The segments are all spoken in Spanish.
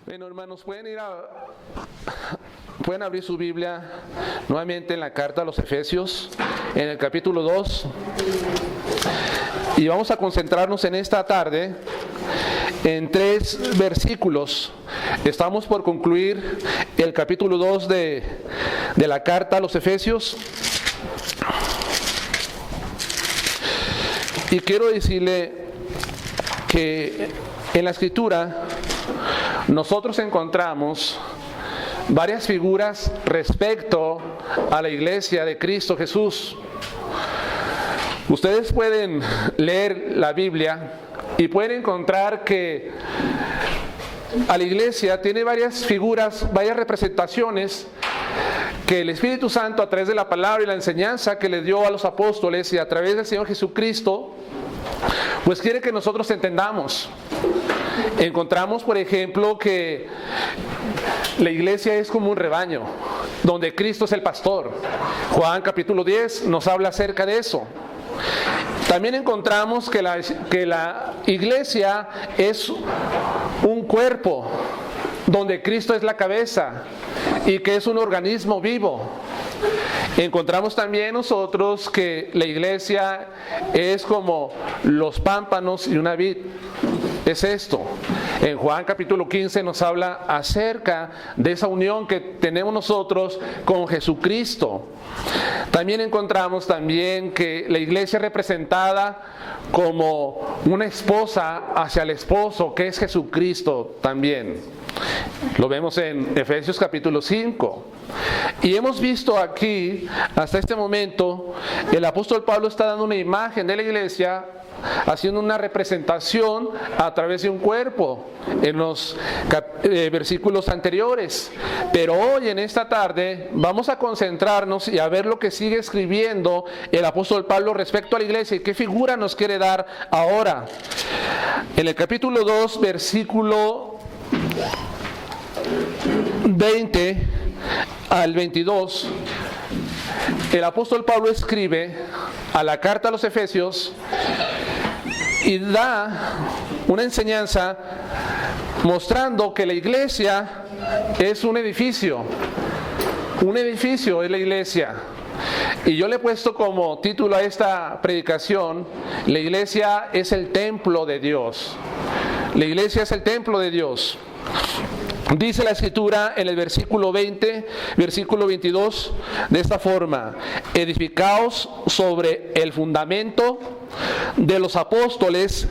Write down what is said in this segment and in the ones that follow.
Bueno, hermanos, pueden abrir su Biblia nuevamente en la carta a los Efesios, en el capítulo 2. Y vamos a concentrarnos en esta tarde en 3 versículos. Estamos por concluir el capítulo 2 de la carta a los Efesios. Y quiero decirle que en la Escritura nosotros encontramos varias figuras respecto a la iglesia de Cristo Jesús. Ustedes pueden leer la Biblia y pueden encontrar que a la iglesia tiene varias figuras, varias representaciones que el Espíritu Santo, a través de la palabra y la enseñanza que le dio a los apóstoles y a través del Señor Jesucristo, pues quiere que nosotros entendamos. Encontramos, por ejemplo, que la iglesia es como un rebaño, donde Cristo es el pastor. Juan capítulo 10 nos habla acerca de eso. También encontramos que la iglesia es un cuerpo, donde Cristo es la cabeza y que es un organismo vivo. Encontramos también nosotros que la iglesia es como los pámpanos y una vid. Es esto. En Juan capítulo 15 nos habla acerca de esa unión que tenemos nosotros con Jesucristo. También encontramos que la iglesia es representada como una esposa hacia el esposo, que es Jesucristo también. Lo vemos en Efesios capítulo 5. Y hemos visto aquí, hasta este momento, el apóstol Pablo está dando una imagen de la iglesia, haciendo una representación a través de un cuerpo en los versículos anteriores. Pero hoy, en esta tarde, vamos a concentrarnos y a ver lo que sigue escribiendo el apóstol Pablo respecto a la iglesia y qué figura nos quiere dar ahora. En el capítulo 2, versículo 20 al 22, el apóstol Pablo escribe a la carta a los Efesios y da una enseñanza mostrando que la iglesia es un edificio. Un edificio es la iglesia. Y yo le he puesto como título a esta predicación: la iglesia es el templo de Dios. La iglesia es el templo de Dios. Dice la Escritura en el versículo 20, versículo 22, de esta forma: edificaos sobre el fundamento de los apóstoles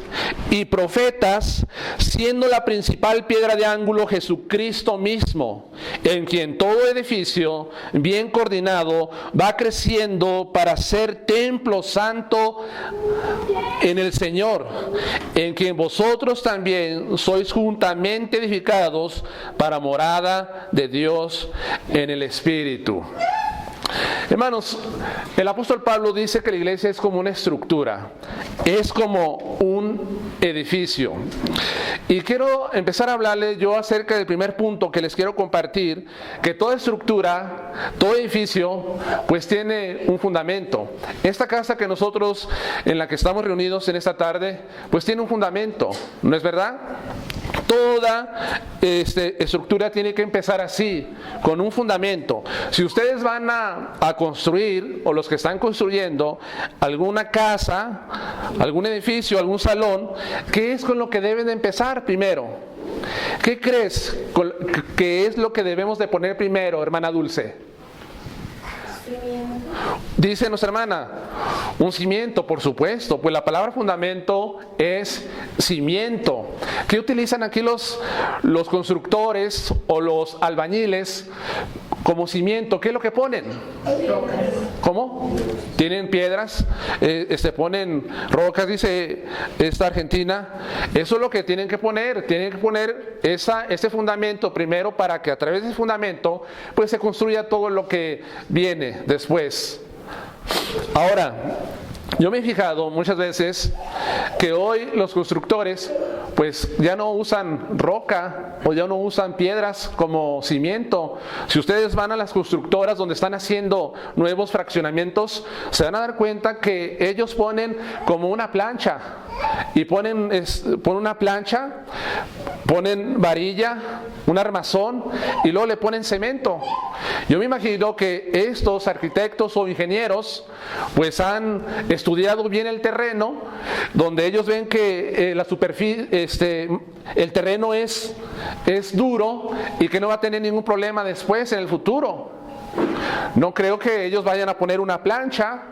y profetas, siendo la principal piedra de ángulo Jesucristo mismo, en quien todo edificio bien coordinado va creciendo para ser templo santo en el Señor, en quien vosotros también sois juntamente edificados para morada de Dios en el Espíritu. Hermanos, el apóstol Pablo dice que la iglesia es como una estructura, es como un edificio. Y quiero empezar a hablarles yo acerca del primer punto que les quiero compartir: que toda estructura, todo edificio, pues tiene un fundamento. Esta casa que nosotros, en la que estamos reunidos en esta tarde, pues tiene un fundamento, ¿no es verdad? Toda estructura tiene que empezar así, con un fundamento. Si ustedes van a construir, o los que están construyendo alguna casa, algún edificio, algún salón, ¿qué es con lo que deben de empezar primero? ¿Qué crees que es lo que debemos de poner primero, hermana Dulce? Dice nuestra hermana, un cimiento, por supuesto, pues la palabra fundamento es cimiento. ¿Qué utilizan aquí los constructores o los albañiles como cimiento? ¿Qué es lo que ponen? ¿Cómo? Tienen piedras, ponen rocas, dice esta argentina. Eso es lo que tienen que poner ese fundamento primero, para que a través de ese fundamento pues se construya todo lo que viene después. Ahora, Yo me he fijado muchas veces que hoy los constructores pues ya no usan roca o ya no usan piedras como cimiento. Si ustedes van a las constructoras donde están haciendo nuevos fraccionamientos, se van a dar cuenta que ellos ponen como una plancha y ponen una plancha, ponen varilla, un armazón y luego le ponen cemento. Yo me imagino que estos arquitectos o ingenieros pues han estudiado bien el terreno, donde ellos ven que la superficie, el terreno es duro y que no va a tener ningún problema después en el futuro. No creo que ellos vayan a poner una plancha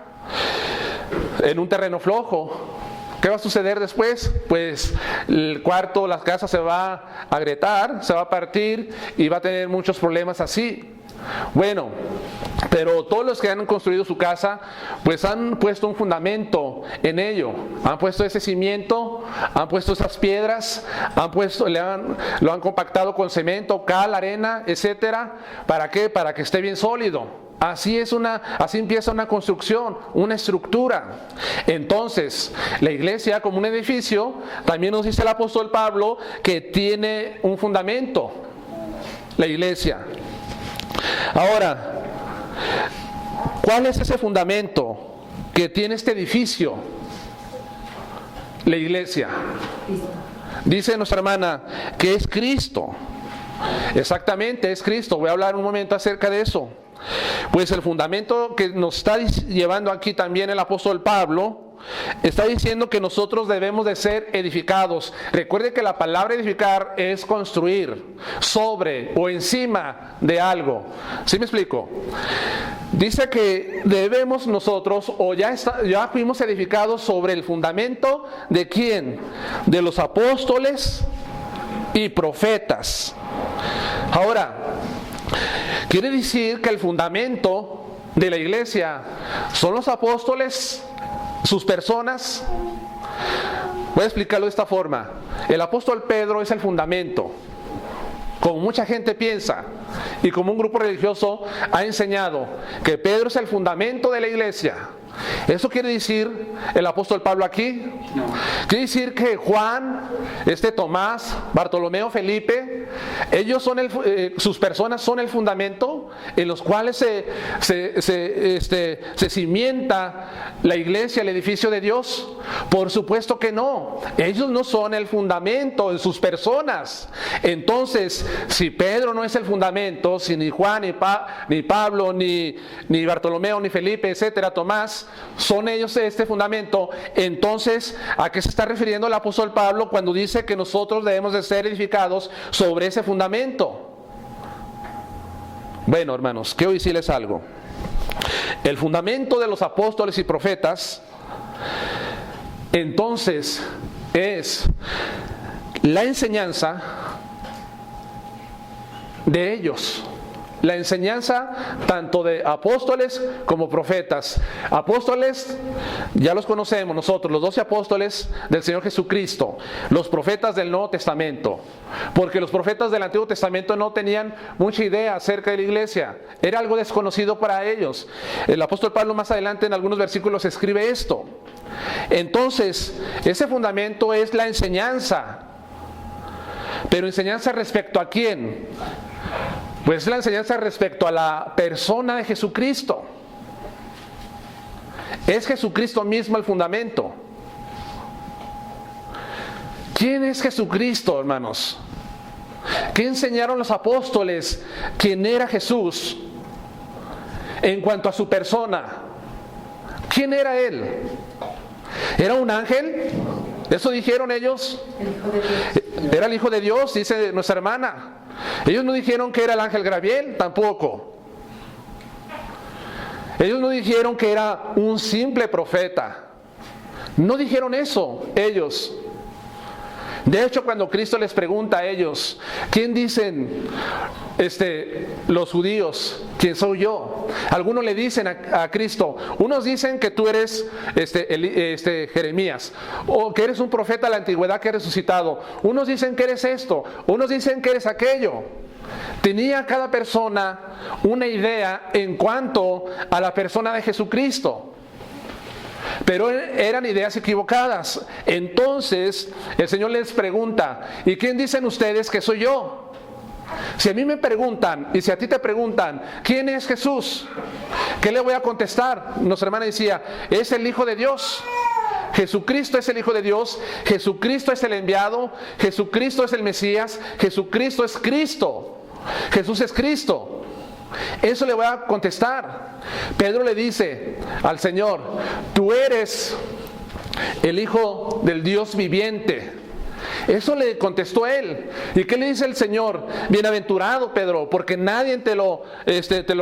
en un terreno flojo. ¿Qué va a suceder después? Pues el cuarto, la casa se va a agrietar, se va a partir y va a tener muchos problemas así. Bueno, pero todos los que han construido su casa, pues han puesto un fundamento en ello. Han puesto ese cimiento, han puesto esas piedras, lo han compactado con cemento, cal, arena, etcétera. ¿Para qué? Para que esté bien sólido. Así empieza una construcción, una estructura. Entonces, la iglesia como un edificio, también nos dice el apóstol Pablo que tiene un fundamento, la iglesia. Ahora, ¿cuál es ese fundamento que tiene este edificio? La iglesia. Dice nuestra hermana que es Cristo. Exactamente, es Cristo. Voy a hablar un momento acerca de eso. Pues el fundamento que nos está llevando aquí también el apóstol Pablo, está diciendo que nosotros debemos de ser edificados. Recuerde que la palabra edificar es construir sobre o encima de algo. ¿Sí me explico? Dice que debemos nosotros, ya fuimos edificados sobre el fundamento de ¿quién? De los apóstoles y profetas. Ahora, quiere decir que el fundamento de la iglesia son los apóstoles, sus personas. Voy a explicarlo de esta forma. El apóstol Pedro es el fundamento, como mucha gente piensa, y como un grupo religioso ha enseñado que Pedro es el fundamento de la iglesia. ¿Eso quiere decir el apóstol Pablo aquí? No. Quiere decir que Juan, Tomás, Bartolomeo, Felipe, ellos son sus personas son el fundamento en los cuales se cimienta la iglesia, el edificio de Dios. Por supuesto que no. Ellos no son el fundamento en sus personas. Entonces, si Pedro no es el fundamento, si ni Juan, ni Pablo, ni Bartolomeo, ni Felipe, etcétera, Tomás, son ellos este fundamento, entonces ¿a qué se está refiriendo el apóstol Pablo cuando dice que nosotros debemos de ser edificados sobre ese fundamento? Bueno, hermanos, quiero decirles algo. El fundamento de los apóstoles y profetas, entonces, es la enseñanza de ellos. La enseñanza tanto de apóstoles como profetas. Apóstoles, ya los conocemos nosotros, los 12 apóstoles del Señor Jesucristo, los profetas del Nuevo Testamento, porque los profetas del Antiguo Testamento no tenían mucha idea acerca de la iglesia, era algo desconocido para ellos. El apóstol Pablo más adelante en algunos versículos escribe esto. Entonces, ese fundamento es la enseñanza, pero enseñanza respecto a quién. Pues la enseñanza respecto a la persona de Jesucristo. Es Jesucristo mismo el fundamento. ¿Quién es Jesucristo, hermanos? ¿Qué enseñaron los apóstoles? ¿Quién era Jesús en cuanto a su persona? ¿Quién era Él? ¿Era un ángel? ¿Eso dijeron ellos? Era el Hijo de Dios, dice nuestra hermana. Ellos no dijeron que era el ángel Gabriel, tampoco. Ellos no dijeron que era un simple profeta. No dijeron eso ellos. De hecho, cuando Cristo les pregunta a ellos, ¿quién dicen los judíos? ¿Quién soy yo? Algunos le dicen a Cristo, unos dicen que tú eres Jeremías, o que eres un profeta de la antigüedad que ha resucitado. Unos dicen que eres esto, unos dicen que eres aquello. Tenía cada persona una idea en cuanto a la persona de Jesucristo. pero eran ideas equivocadas. Entonces el Señor les pregunta, ¿y quién dicen ustedes que soy yo? Si a mí me preguntan, y si a ti te preguntan, ¿quién es Jesús? ¿Qué le voy a contestar? Nuestra hermana decía, es el Hijo de Dios. Jesucristo es el Hijo de Dios, Jesucristo es el enviado, Jesucristo es el Mesías, Jesucristo es Cristo, Jesús es Cristo. Eso le voy a contestar. Pedro le dice al Señor, tú eres el Hijo del Dios viviente. Eso le contestó él. ¿Y qué le dice el Señor? Bienaventurado, Pedro, porque nadie te lo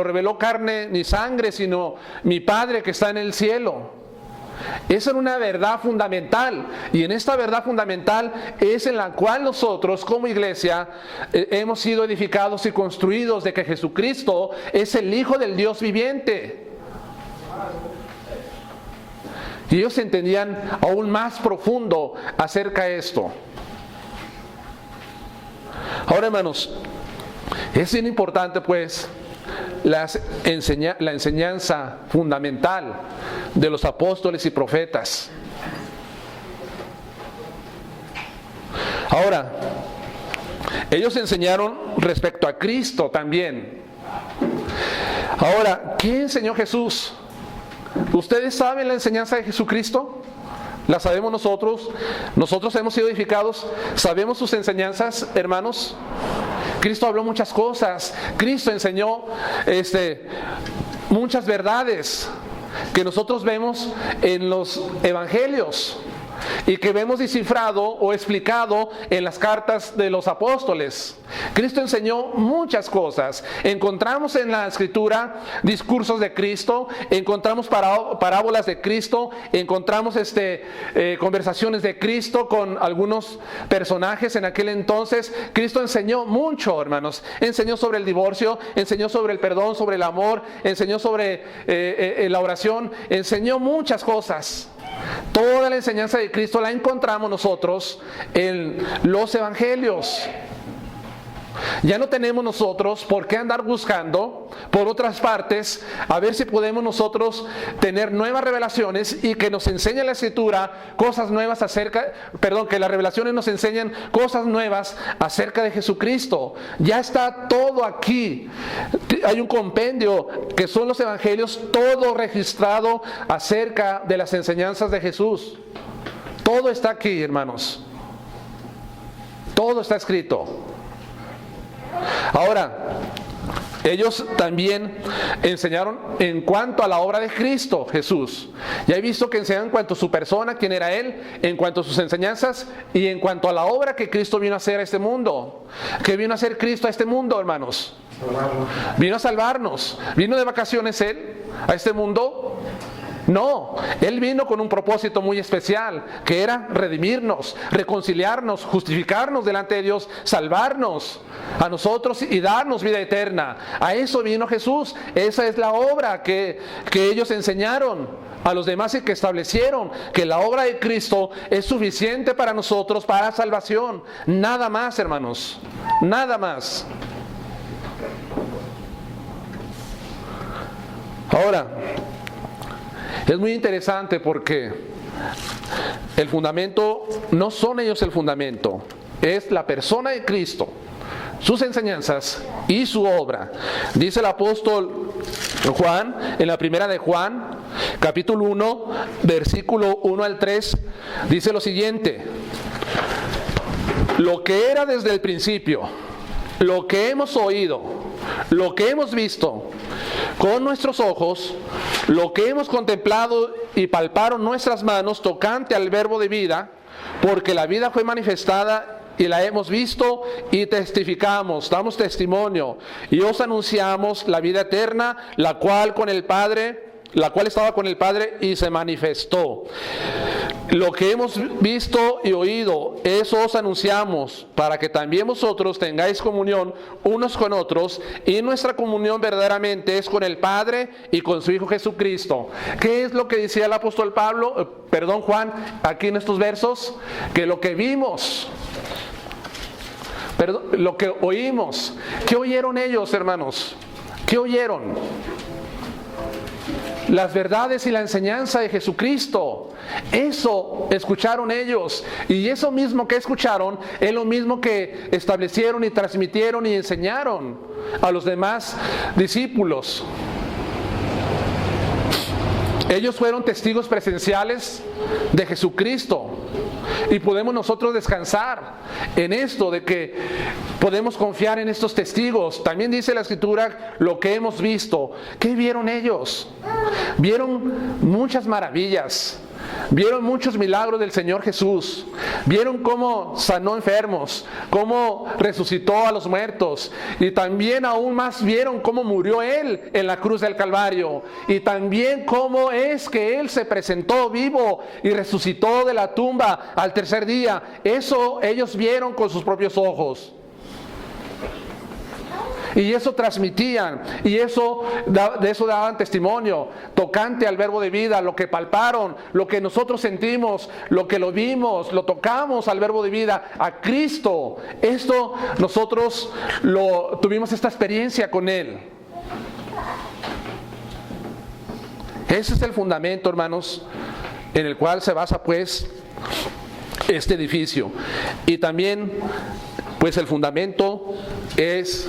reveló carne ni sangre, sino mi Padre que está en el cielo. Esa era una verdad fundamental, y en esta verdad fundamental es en la cual nosotros como iglesia hemos sido edificados y construidos, de que Jesucristo es el Hijo del Dios viviente. Y ellos entendían aún más profundo acerca de esto. Ahora, hermanos, es bien importante pues la enseñanza fundamental de los apóstoles y profetas. Ahora, ellos enseñaron respecto a Cristo también. Ahora, ¿qué enseñó Jesús? ¿Ustedes saben la enseñanza de Jesucristo? ¿La sabemos nosotros? ¿Nosotros hemos sido edificados? ¿Sabemos sus enseñanzas, hermanos? Cristo habló muchas cosas. Cristo enseñó muchas verdades que nosotros vemos en los evangelios y que vemos descifrado o explicado en las cartas de los apóstoles. Cristo enseñó muchas cosas. Encontramos en la Escritura discursos de Cristo, encontramos parábolas de Cristo, encontramos conversaciones de Cristo con algunos personajes en aquel entonces. Cristo enseñó mucho, hermanos. Enseñó sobre el divorcio, enseñó sobre el perdón, sobre el amor, enseñó sobre la oración, enseñó muchas cosas. Toda la enseñanza de Cristo la encontramos nosotros en los evangelios. Ya no tenemos nosotros por qué andar buscando por otras partes a ver si podemos nosotros tener nuevas revelaciones y que nos enseñe la Escritura cosas nuevas que las revelaciones nos enseñen cosas nuevas acerca de Jesucristo. Ya está todo aquí. Hay un compendio que son los evangelios, todo registrado acerca de las enseñanzas de Jesús. Todo está aquí, hermanos. Todo está escrito. Ahora, ellos también enseñaron en cuanto a la obra de Cristo Jesús. Ya he visto que enseñan en cuanto a su persona, quién era Él, en cuanto a sus enseñanzas y en cuanto a la obra que Cristo vino a hacer a este mundo. ¿Qué vino a hacer Cristo a este mundo, hermanos? Vino a salvarnos. ¿Vino de vacaciones Él a este mundo? No, Él vino con un propósito muy especial, que era redimirnos, reconciliarnos, justificarnos delante de Dios, salvarnos a nosotros y darnos vida eterna. A eso vino Jesús. Esa es la obra que ellos enseñaron a los demás y que establecieron, que la obra de Cristo es suficiente para nosotros, para salvación. Nada más, hermanos, nada más. Ahora, es muy interesante porque el fundamento, no son ellos el fundamento, es la persona de Cristo, sus enseñanzas y su obra. Dice el apóstol Juan, en la primera de Juan, capítulo 1, versículo 1 al 3, dice lo siguiente: lo que era desde el principio, lo que hemos oído, lo que hemos visto con nuestros ojos, lo que hemos contemplado y palparon nuestras manos tocante al verbo de vida, porque la vida fue manifestada y la hemos visto y testificamos, damos testimonio y os anunciamos la vida eterna, la cual estaba con el Padre y se manifestó. Lo que hemos visto y oído, eso os anunciamos, para que también vosotros tengáis comunión unos con otros, y nuestra comunión verdaderamente es con el Padre y con su Hijo Jesucristo. ¿Qué es lo que decía el apóstol Juan, aquí en estos versos? Que lo que vimos, lo que oímos. ¿Qué oyeron ellos, hermanos? ¿Qué oyeron? las verdades y la enseñanza de Jesucristo. Eso escucharon ellos, y eso mismo que escucharon es lo mismo que establecieron y transmitieron y enseñaron a los demás discípulos. Ellos fueron testigos presenciales de Jesucristo, y podemos nosotros descansar en esto, de que podemos confiar en estos testigos. También dice la Escritura lo que hemos visto. ¿Qué vieron ellos? Vieron muchas maravillas. Vieron muchos milagros del Señor Jesús. Vieron cómo sanó enfermos, cómo resucitó a los muertos, y también aún más vieron cómo murió Él en la cruz del Calvario, y también cómo es que Él se presentó vivo y resucitó de la tumba al tercer día. Eso ellos vieron con sus propios ojos. Y eso transmitían, y de eso daban testimonio, tocante al verbo de vida, lo que palparon, lo que nosotros sentimos, lo que lo vimos, lo tocamos al verbo de vida, a Cristo. Esto nosotros tuvimos esta experiencia con Él. Ese es el fundamento, hermanos, en el cual se basa pues este edificio. Y también pues el fundamento es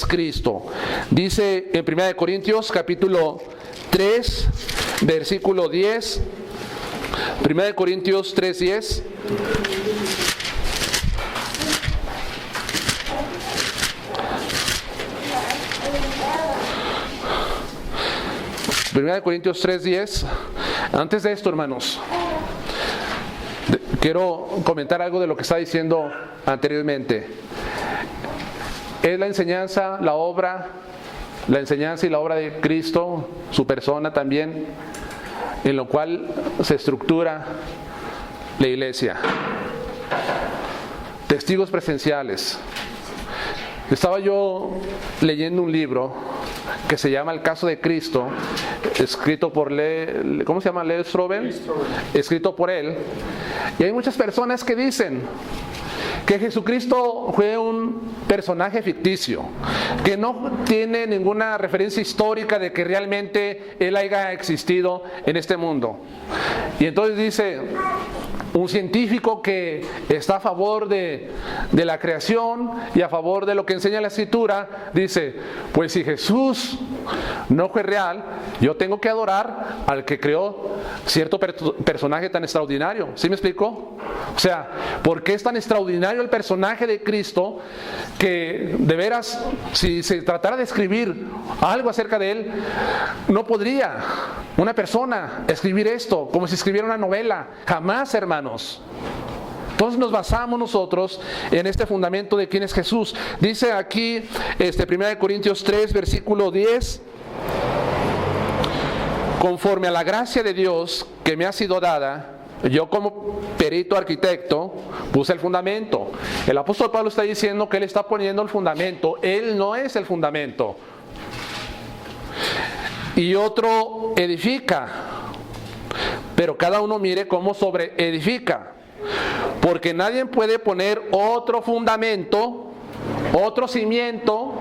Cristo. Dice en 1 Corintios capítulo 3 versículo 10, 1 Corintios 3:10. Primera de Corintios 3:10. Antes de esto, hermanos, quiero comentar algo de lo que está diciendo anteriormente. Es la enseñanza, la enseñanza y la obra de Cristo, su persona también, en lo cual se estructura la iglesia. Testigos presenciales. Estaba yo leyendo un libro que se llama El caso de Cristo, escrito por ¿cómo se llama? Lee Strobel, escrito por él. Y hay muchas personas que dicen que Jesucristo fue un personaje ficticio, que no tiene ninguna referencia histórica de que realmente Él haya existido en este mundo. Y entonces dice, un científico que está a favor de la creación y a favor de lo que enseña la Escritura, dice, pues si Jesús no fue real, yo tengo que adorar al que creó cierto personaje tan extraordinario. ¿Sí me explico? O sea, ¿por qué es tan extraordinario el personaje de Cristo que de veras, si se tratara de escribir algo acerca de Él, no podría una persona escribir esto como si escribiera una novela? Jamás, hermanos. Entonces nos basamos nosotros en este fundamento de quién es Jesús. Dice aquí 1 Corintios 3 versículo 10: conforme a la gracia de Dios que me ha sido dada, yo como perito arquitecto puse el fundamento. El apóstol Pablo está diciendo que él está poniendo el fundamento. Él no es el fundamento. Y otro edifica. Pero cada uno mire cómo sobre edifica. Porque nadie puede poner otro fundamento, otro cimiento,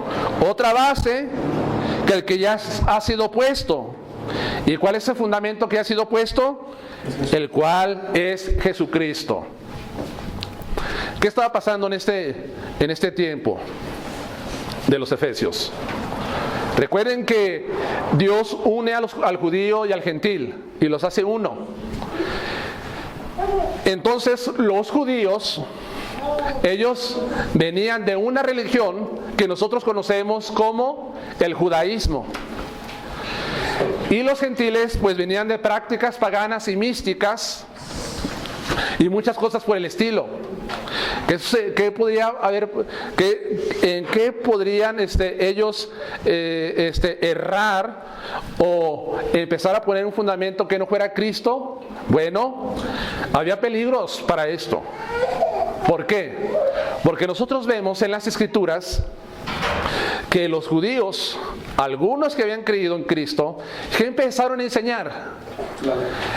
otra base que el que ya ha sido puesto. ¿Y cuál es el fundamento que ha sido puesto? El cual es Jesucristo. ¿Qué estaba pasando en este tiempo de los Efesios? Recuerden que Dios une al judío y al gentil y los hace uno. Entonces los judíos, ellos venían de una religión que nosotros conocemos como el judaísmo. Y los gentiles pues venían de prácticas paganas y místicas y muchas cosas por el estilo. ¿Qué podría haber? ¿En qué podrían ellos errar o empezar a poner un fundamento que no fuera Cristo? Bueno, había peligros para esto. ¿Por qué? Porque nosotros vemos en las Escrituras que los judíos, algunos que habían creído en Cristo, que empezaron a enseñar.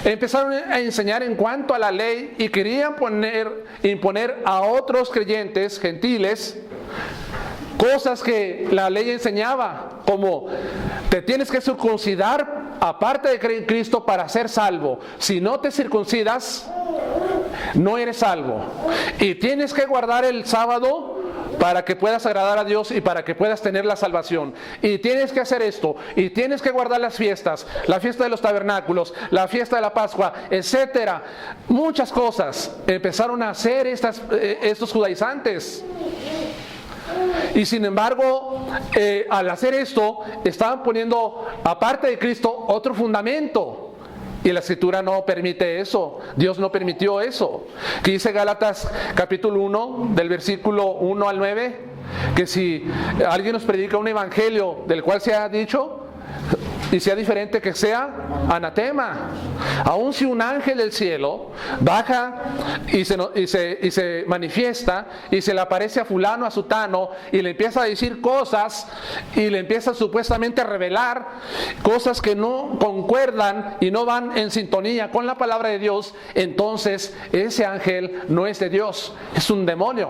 Empezaron a enseñar en cuanto a la ley y querían imponer a otros creyentes gentiles cosas que la ley enseñaba, como te tienes que circuncidar aparte de creer en Cristo para ser salvo. Si no te circuncidas, no eres salvo. Y tienes que guardar el sábado para que puedas agradar a Dios y para que puedas tener la salvación. Y tienes que hacer esto, y tienes que guardar las fiestas, la fiesta de los tabernáculos, la fiesta de la Pascua, etcétera. Muchas cosas empezaron a hacer estos judaizantes. Y sin embargo, al hacer esto, estaban poniendo, aparte de Cristo, otro fundamento. Y la Escritura no permite eso. Dios no permitió eso. Que dice Gálatas capítulo 1, del versículo 1 al 9, que si alguien nos predica un evangelio del cual se ha dicho y sea diferente, que sea anatema. Aun si un ángel del cielo baja y se manifiesta y se le aparece a fulano, a sutano, y le empieza a decir cosas y le empieza supuestamente a revelar cosas que no concuerdan y no van en sintonía con la palabra de Dios, entonces ese ángel no es de Dios, es un demonio.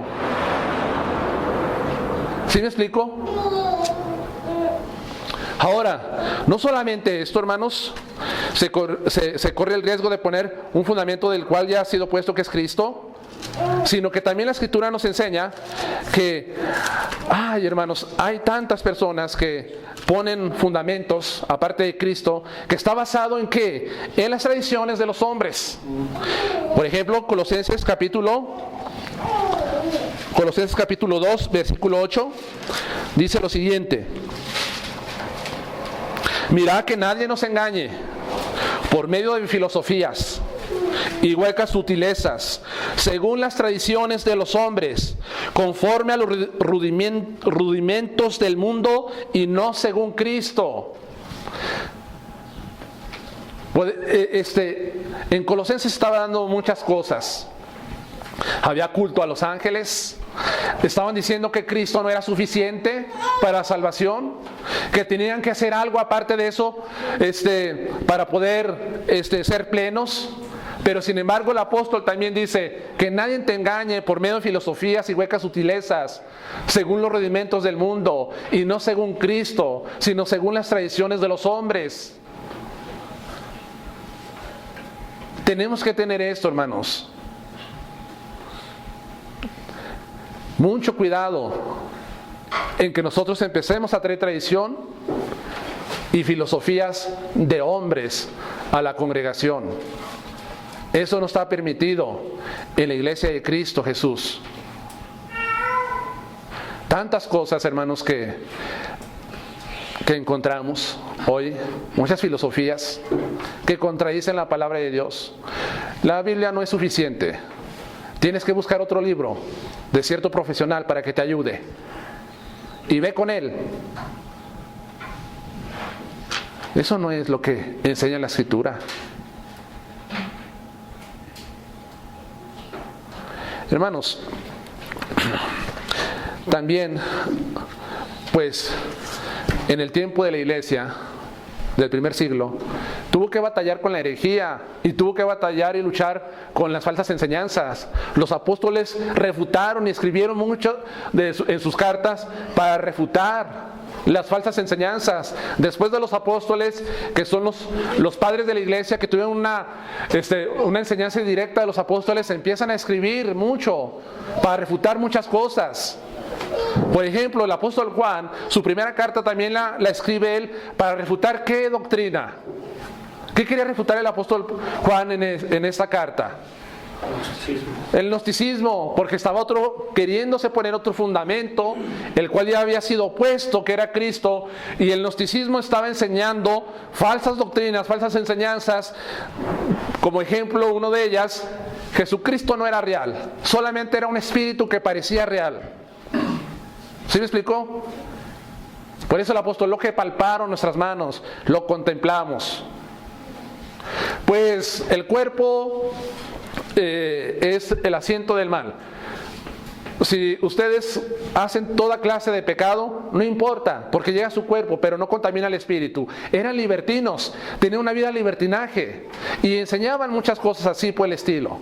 ¿Sí me explico? Ahora, no solamente esto, hermanos, se corre el riesgo de poner un fundamento del cual ya ha sido puesto, que es Cristo, sino que también la Escritura nos enseña que, hermanos, hay tantas personas que ponen fundamentos, aparte de Cristo, que está basado en ¿qué? En las tradiciones de los hombres. Por ejemplo, Colosenses capítulo 2, versículo 8, dice lo siguiente: mirad que nadie nos engañe por medio de filosofías y huecas sutilezas, según las tradiciones de los hombres, conforme a los rudimentos del mundo y no según Cristo. En Colosenses estaba dando muchas cosas. Había culto a los ángeles. Estaban diciendo que Cristo no era suficiente para la salvación, que tenían que hacer algo aparte de eso para poder ser plenos. Pero sin embargo el apóstol también dice que nadie te engañe por medio de filosofías y huecas sutilezas, según los rudimentos del mundo y no según Cristo, sino según las tradiciones de los hombres. Tenemos que tener esto, hermanos. Mucho cuidado en que nosotros empecemos a traer tradición y filosofías de hombres a la congregación. Eso no está permitido en la iglesia de Cristo Jesús. Tantas cosas, hermanos, que encontramos hoy, muchas filosofías que contradicen la palabra de Dios. La Biblia no es suficiente. Tienes que buscar otro libro de cierto profesional para que te ayude. Y ve con él. Eso no es lo que enseña la Escritura. Hermanos, también, pues, en el tiempo de la iglesia del primer siglo, tuvo que batallar con la herejía y tuvo que batallar y luchar con las falsas enseñanzas. Los apóstoles refutaron y escribieron mucho en sus cartas para refutar las falsas enseñanzas. Después de los apóstoles, que son los padres de la iglesia, que tuvieron una enseñanza directa de los apóstoles, empiezan a escribir mucho para refutar muchas cosas. Por ejemplo, el apóstol Juan, su primera carta también la escribe él para refutar ¿qué doctrina? ¿Qué quería refutar el apóstol Juan en esta carta? El gnosticismo, porque estaba queriéndose poner otro fundamento, el cual ya había sido puesto, que era Cristo, y el gnosticismo estaba enseñando falsas doctrinas, falsas enseñanzas. Como ejemplo, uno de ellas, Jesucristo no era real, solamente era un espíritu que parecía real. ¿Sí me explicó? Por eso el apóstol, lo que palparon nuestras manos, lo contemplamos. Pues el cuerpo es el asiento del mal. Si ustedes hacen toda clase de pecado, no importa, porque llega a su cuerpo, pero no contamina el espíritu. Eran libertinos, tenían una vida de libertinaje y enseñaban muchas cosas así por el estilo.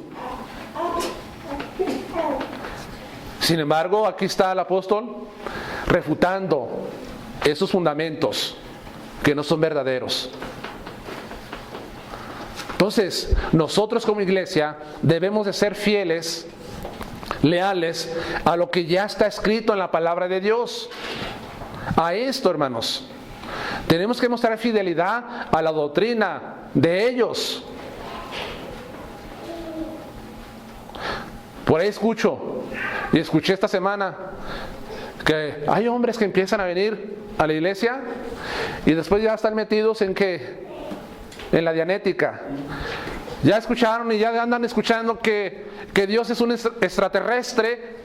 Sin embargo, aquí está el apóstol refutando esos fundamentos que no son verdaderos. Entonces, nosotros como iglesia debemos de ser fieles, leales a lo que ya está escrito en la palabra de Dios. A esto, hermanos, tenemos que mostrar fidelidad a la doctrina de ellos. Por ahí escuché esta semana que hay hombres que empiezan a venir a la iglesia y después ya están metidos en la dianética. Ya escucharon y ya andan escuchando que Dios es un extraterrestre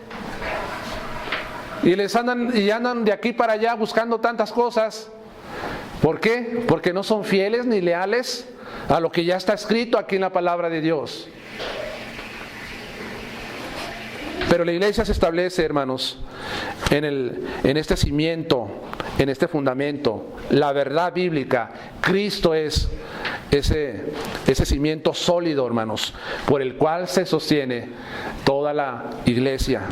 y andan de aquí para allá buscando tantas cosas. ¿Por qué? Porque no son fieles ni leales a lo que ya está escrito aquí en la palabra de Dios. Pero la iglesia se establece, hermanos, en este cimiento, en este fundamento, la verdad bíblica. Cristo es ese cimiento sólido, hermanos, por el cual se sostiene toda la iglesia.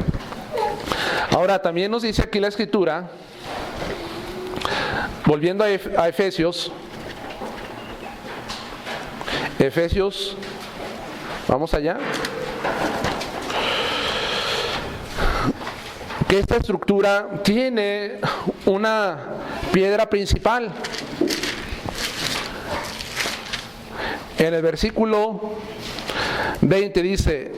Ahora, también nos dice aquí la Escritura, volviendo a Efesios, vamos allá, que esta estructura tiene una piedra principal. En el versículo 20 dice: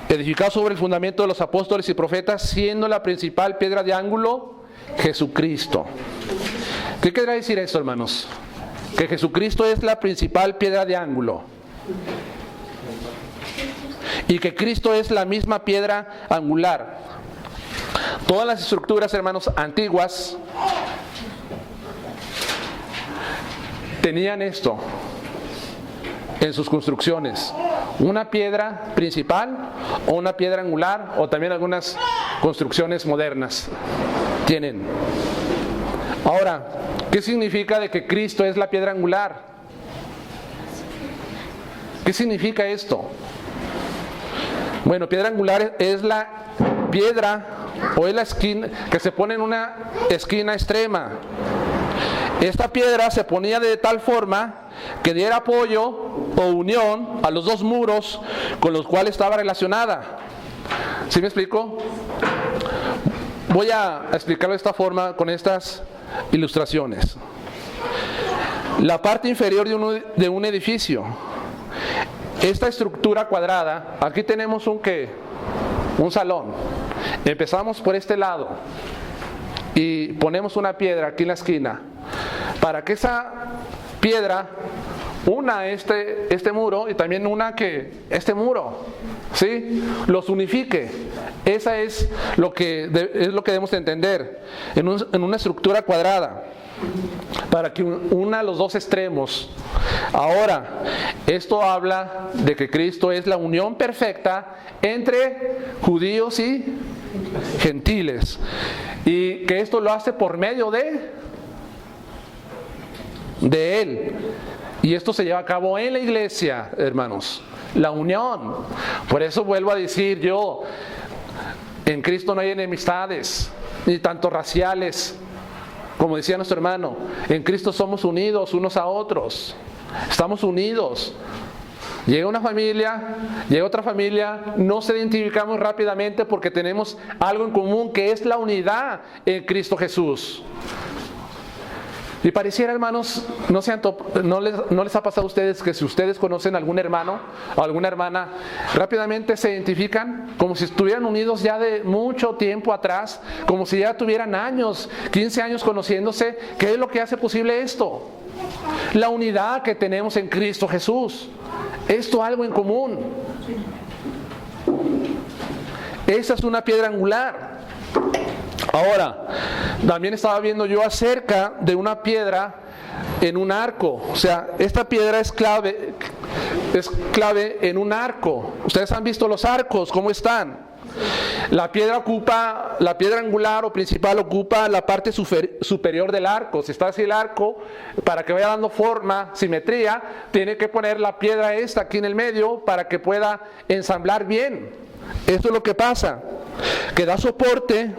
edificado sobre el fundamento de los apóstoles y profetas, siendo la principal piedra de ángulo Jesucristo. ¿Qué quiere decir esto, hermanos? Que Jesucristo es la principal piedra de ángulo y que Cristo es la misma piedra angular. Todas las estructuras, hermanos, antiguas tenían esto en sus construcciones: una piedra principal o una piedra angular, o también algunas construcciones modernas tienen. Ahora, ¿qué significa de que Cristo es la piedra angular? ¿Qué significa esto? Bueno, piedra angular es la piedra o es la esquina que se pone en una esquina extrema. Esta piedra se ponía de tal forma que diera apoyo o unión a los dos muros con los cuales estaba relacionada. ¿Sí me explico? Voy a explicarlo de esta forma con estas ilustraciones. La parte inferior de un edificio, esta estructura cuadrada, aquí tenemos un salón. Empezamos por este lado y ponemos una piedra aquí en la esquina para que esa piedra una este muro y también este muro, ¿sí? Los unifique. Esa es lo que debemos de entender en una estructura cuadrada, para que una los dos extremos. Ahora, esto habla de que Cristo es la unión perfecta entre judíos y gentiles, y que esto lo hace por medio de Él. Y esto se lleva a cabo en la iglesia, hermanos, la unión. Por eso vuelvo a decir yo, en Cristo no hay enemistades, ni tanto raciales, como decía nuestro hermano. En Cristo somos unidos unos a otros, estamos unidos. Llega una familia, llega otra familia, nos identificamos rápidamente porque tenemos algo en común, que es la unidad en Cristo Jesús. Y pareciera, hermanos, no les ha pasado a ustedes que si ustedes conocen a algún hermano o alguna hermana, rápidamente se identifican como si estuvieran unidos ya de mucho tiempo atrás, como si ya tuvieran años, 15 años conociéndose? ¿Qué es lo que hace posible esto? La unidad que tenemos en Cristo Jesús. Esto algo en común. Esa es una piedra angular. Ahora, también estaba viendo yo acerca de una piedra en un arco. O sea, esta piedra es clave en un arco. Ustedes han visto los arcos, ¿cómo están? La piedra angular o principal ocupa la parte superior del arco. Si está así el arco, para que vaya dando forma, simetría, tiene que poner la piedra esta aquí en el medio para que pueda ensamblar bien. Esto es lo que pasa, que da soporte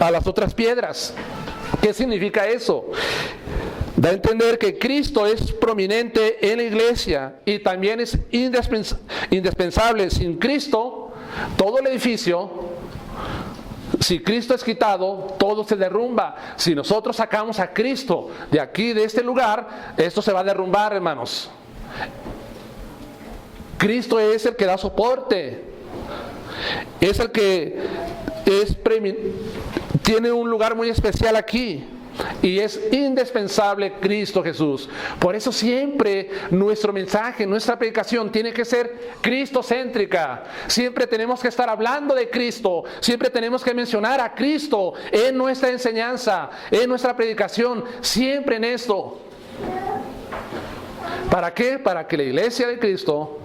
a las otras piedras. ¿Qué significa eso? Da a entender que Cristo es prominente en la iglesia y también es indispensable. Sin Cristo, todo el edificio, si Cristo es quitado, todo se derrumba. Si nosotros sacamos a Cristo de aquí, de este lugar, esto se va a derrumbar, hermanos. Cristo es el que da soporte, es el que tiene un lugar muy especial aquí. Y es indispensable Cristo Jesús. Por eso siempre nuestro mensaje, nuestra predicación tiene que ser cristocéntrica. Siempre tenemos que estar hablando de Cristo. Siempre tenemos que mencionar a Cristo en nuestra enseñanza, en nuestra predicación. Siempre en esto. ¿Para qué? Para que la iglesia de Cristo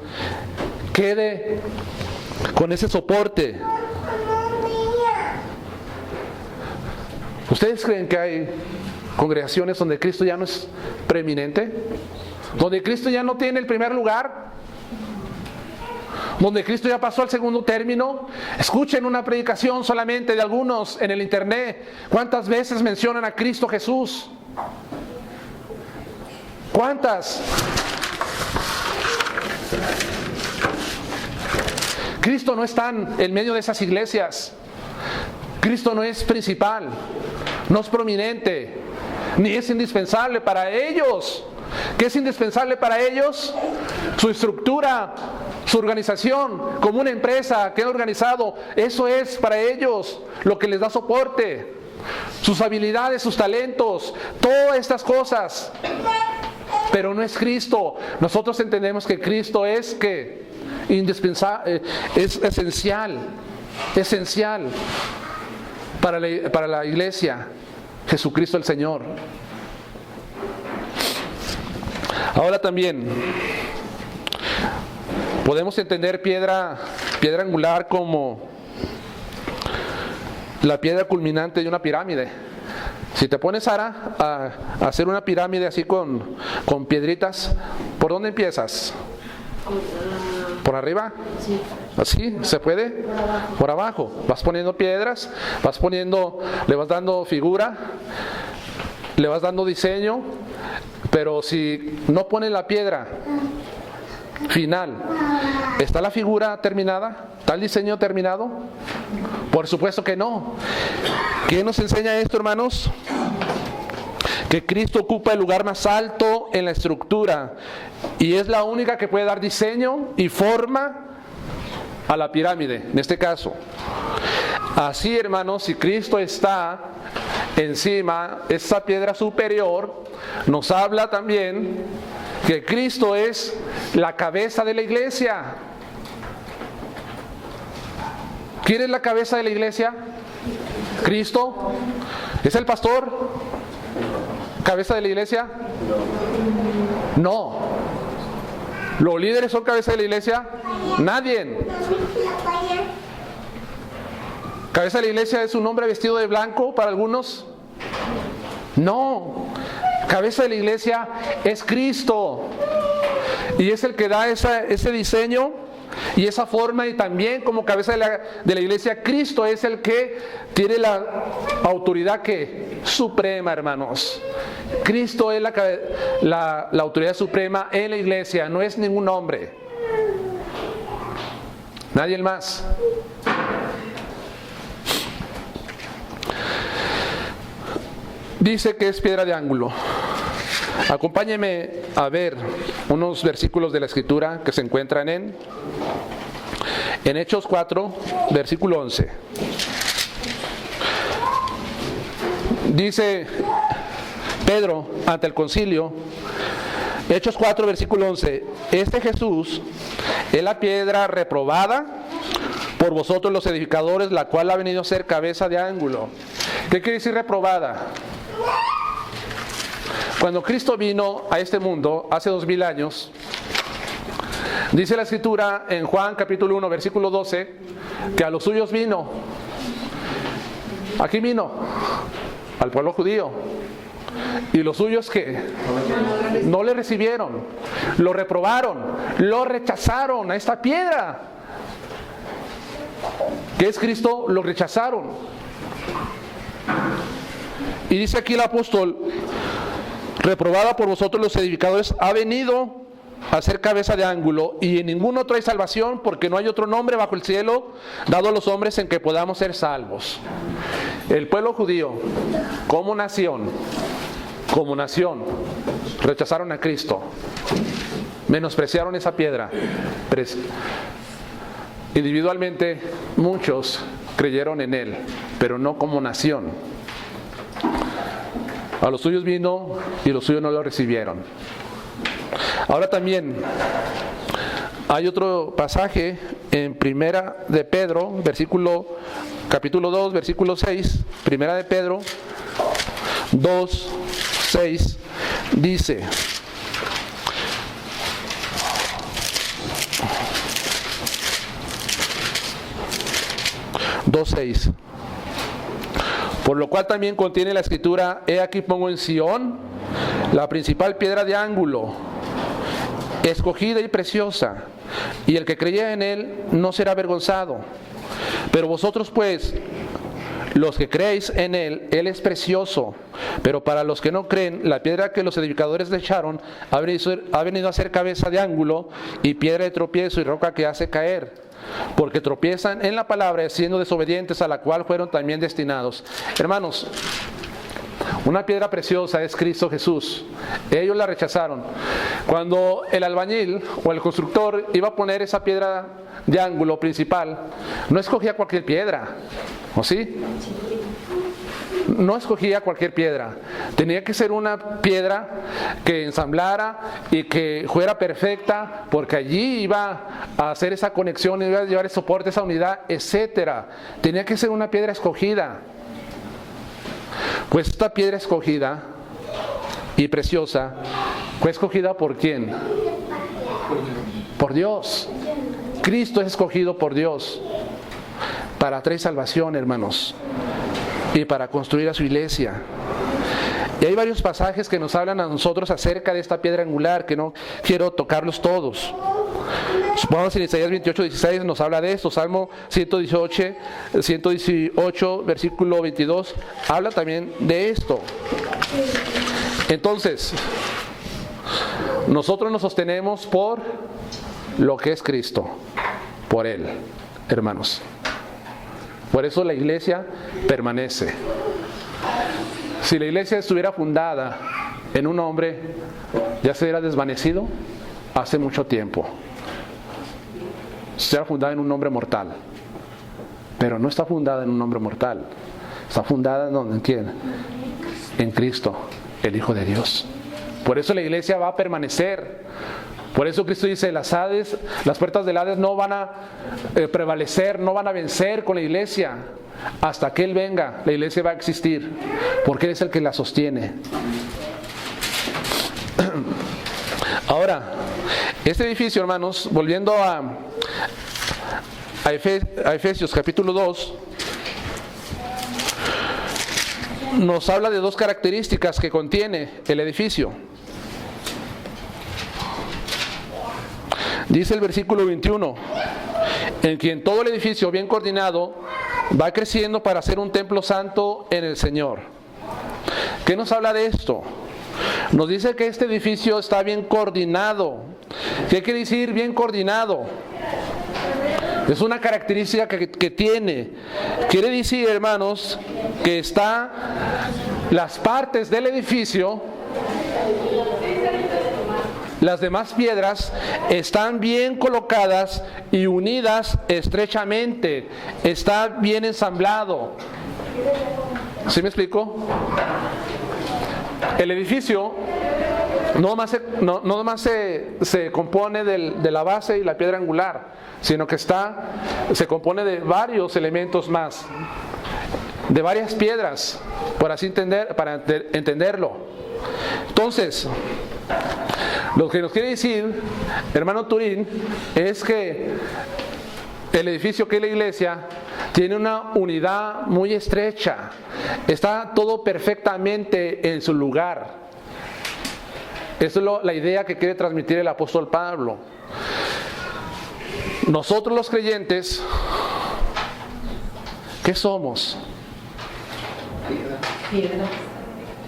quede con ese soporte. ¿Ustedes creen que hay congregaciones donde Cristo ya no es preeminente? ¿Donde Cristo ya no tiene el primer lugar? ¿Donde Cristo ya pasó al segundo término? Escuchen una predicación solamente de algunos en el internet. ¿Cuántas veces mencionan a Cristo Jesús? ¿Cuántas? Cristo no está en medio de esas iglesias. Cristo no es principal, no es prominente, ni es indispensable para ellos. ¿Qué es indispensable para ellos? Su estructura, su organización, como una empresa que han organizado. Eso es para ellos lo que les da soporte. Sus habilidades, sus talentos, todas estas cosas. Pero no es Cristo. Nosotros entendemos que Cristo es que indispensable, es esencial para la iglesia, Jesucristo el Señor. Ahora también podemos entender piedra angular como la piedra culminante de una pirámide. Si te pones, Sara, a hacer una pirámide así con piedritas, ¿por dónde empiezas? ¿Por arriba? Sí. ¿Así? ¿Se puede? Por abajo. Vas poniendo piedras, le vas dando figura, le vas dando diseño, pero si no pones la piedra final, ¿está la figura terminada? ¿Está el diseño terminado? Por supuesto que no. ¿Qué nos enseña esto, hermanos? Que Cristo ocupa el lugar más alto en la estructura y es la única que puede dar diseño y forma a la pirámide, en este caso. Así, hermanos, si Cristo está encima, esa piedra superior, nos habla también que Cristo es la cabeza de la iglesia. ¿Quién es la cabeza de la iglesia? Cristo. ¿Es el pastor cabeza de la iglesia? No. ¿Los líderes son cabeza de la iglesia? Nadie. ¿Cabeza de la iglesia es un hombre vestido de blanco para algunos? No. Cabeza de la iglesia es Cristo. Y es el que da ese diseño y esa forma, y también como cabeza de la iglesia, Cristo es el que tiene la autoridad suprema, hermanos. Cristo es la autoridad suprema en la iglesia, no es ningún hombre. Nadie más. Dice que es piedra de ángulo. Acompáñenme a ver unos versículos de la Escritura que se encuentran en Hechos 4, versículo 11. Dice Pedro ante el concilio, Hechos 4, versículo 11: este Jesús es la piedra reprobada por vosotros los edificadores, la cual ha venido a ser cabeza de ángulo. ¿Qué quiere decir reprobada? Cuando Cristo vino a este mundo hace 2000 años, dice la Escritura en Juan capítulo 1 versículo 12, que a los suyos vino. Aquí vino al pueblo judío, y los suyos que no le recibieron, lo reprobaron, lo rechazaron a esta piedra que es Cristo, lo rechazaron. Y dice aquí el apóstol: reprobada por vosotros los edificadores, ha venido a ser cabeza de ángulo, y en ningún otro hay salvación, porque no hay otro nombre bajo el cielo dado a los hombres en que podamos ser salvos. El pueblo judío, como nación, rechazaron a Cristo, menospreciaron esa piedra. Individualmente muchos creyeron en Él, pero no como nación. A los suyos vino y los suyos no lo recibieron. Ahora también hay otro pasaje en Primera de Pedro, capítulo 2, versículo 6. Primera de Pedro 2, 6 dice: por lo cual también contiene la escritura: he aquí pongo en Sión la principal piedra de ángulo, escogida y preciosa, y el que creyera en él no será avergonzado. Pero vosotros pues, los que creéis en él es precioso, pero para los que no creen, la piedra que los edificadores le echaron ha venido a ser cabeza de ángulo, y piedra de tropiezo y roca que hace caer, porque tropiezan en la palabra, siendo desobedientes, a la cual fueron también destinados. Hermanos, una piedra preciosa es Cristo Jesús. Ellos la rechazaron. Cuando el albañil o el constructor iba a poner esa piedra de ángulo principal, no escogía cualquier piedra, ¿o sí? No escogía cualquier piedra. Tenía que ser una piedra que ensamblara y que fuera perfecta, porque allí iba a hacer esa conexión, iba a llevar el soporte, esa unidad, etcétera. Tenía que ser una piedra escogida. Pues esta piedra escogida y preciosa fue escogida ¿por quién? Por Dios. Cristo es escogido por Dios para traer salvación, hermanos, y para construir a su iglesia. Y hay varios pasajes que nos hablan a nosotros acerca de esta piedra angular, que no quiero tocarlos todos. Supongamos en Isaías 28:16 nos habla de esto. Salmo 118, versículo 22, habla también de esto. Entonces, nosotros nos sostenemos por lo que es Cristo, por Él, hermanos. Por eso la iglesia permanece. Si la iglesia estuviera fundada en un hombre, ya se hubiera desvanecido hace mucho tiempo. Está fundada en un hombre mortal, pero no está fundada en un hombre mortal. Está fundada ¿en quién? En Cristo, el Hijo de Dios. Por eso la iglesia va a permanecer. Por eso Cristo dice: las puertas del Hades no van a prevalecer, no van a vencer con la iglesia. Hasta que Él venga, la iglesia va a existir, porque Él es el que la sostiene. Ahora, este edificio, hermanos, volviendo a Efesios capítulo 2, nos habla de dos características que contiene el edificio. Dice el versículo 21: en quien todo el edificio bien coordinado va creciendo para ser un templo santo en el Señor. ¿Qué nos habla de esto? Nos dice que este edificio está bien coordinado. ¿Qué quiere decir bien coordinado? Es una característica que tiene. Quiere decir, hermanos, que las partes del edificio, las demás piedras, están bien colocadas y unidas estrechamente. Está bien ensamblado. ¿Sí me explico? El edificio no nomás se compone de la base y la piedra angular, sino que se compone de varios elementos más, de varias piedras, para entenderlo. Entonces, lo que nos quiere decir, hermano Turín, es que el edificio, que es la iglesia, tiene una unidad muy estrecha. Está todo perfectamente en su lugar. Esa es la idea que quiere transmitir el apóstol Pablo. Nosotros los creyentes, ¿qué somos?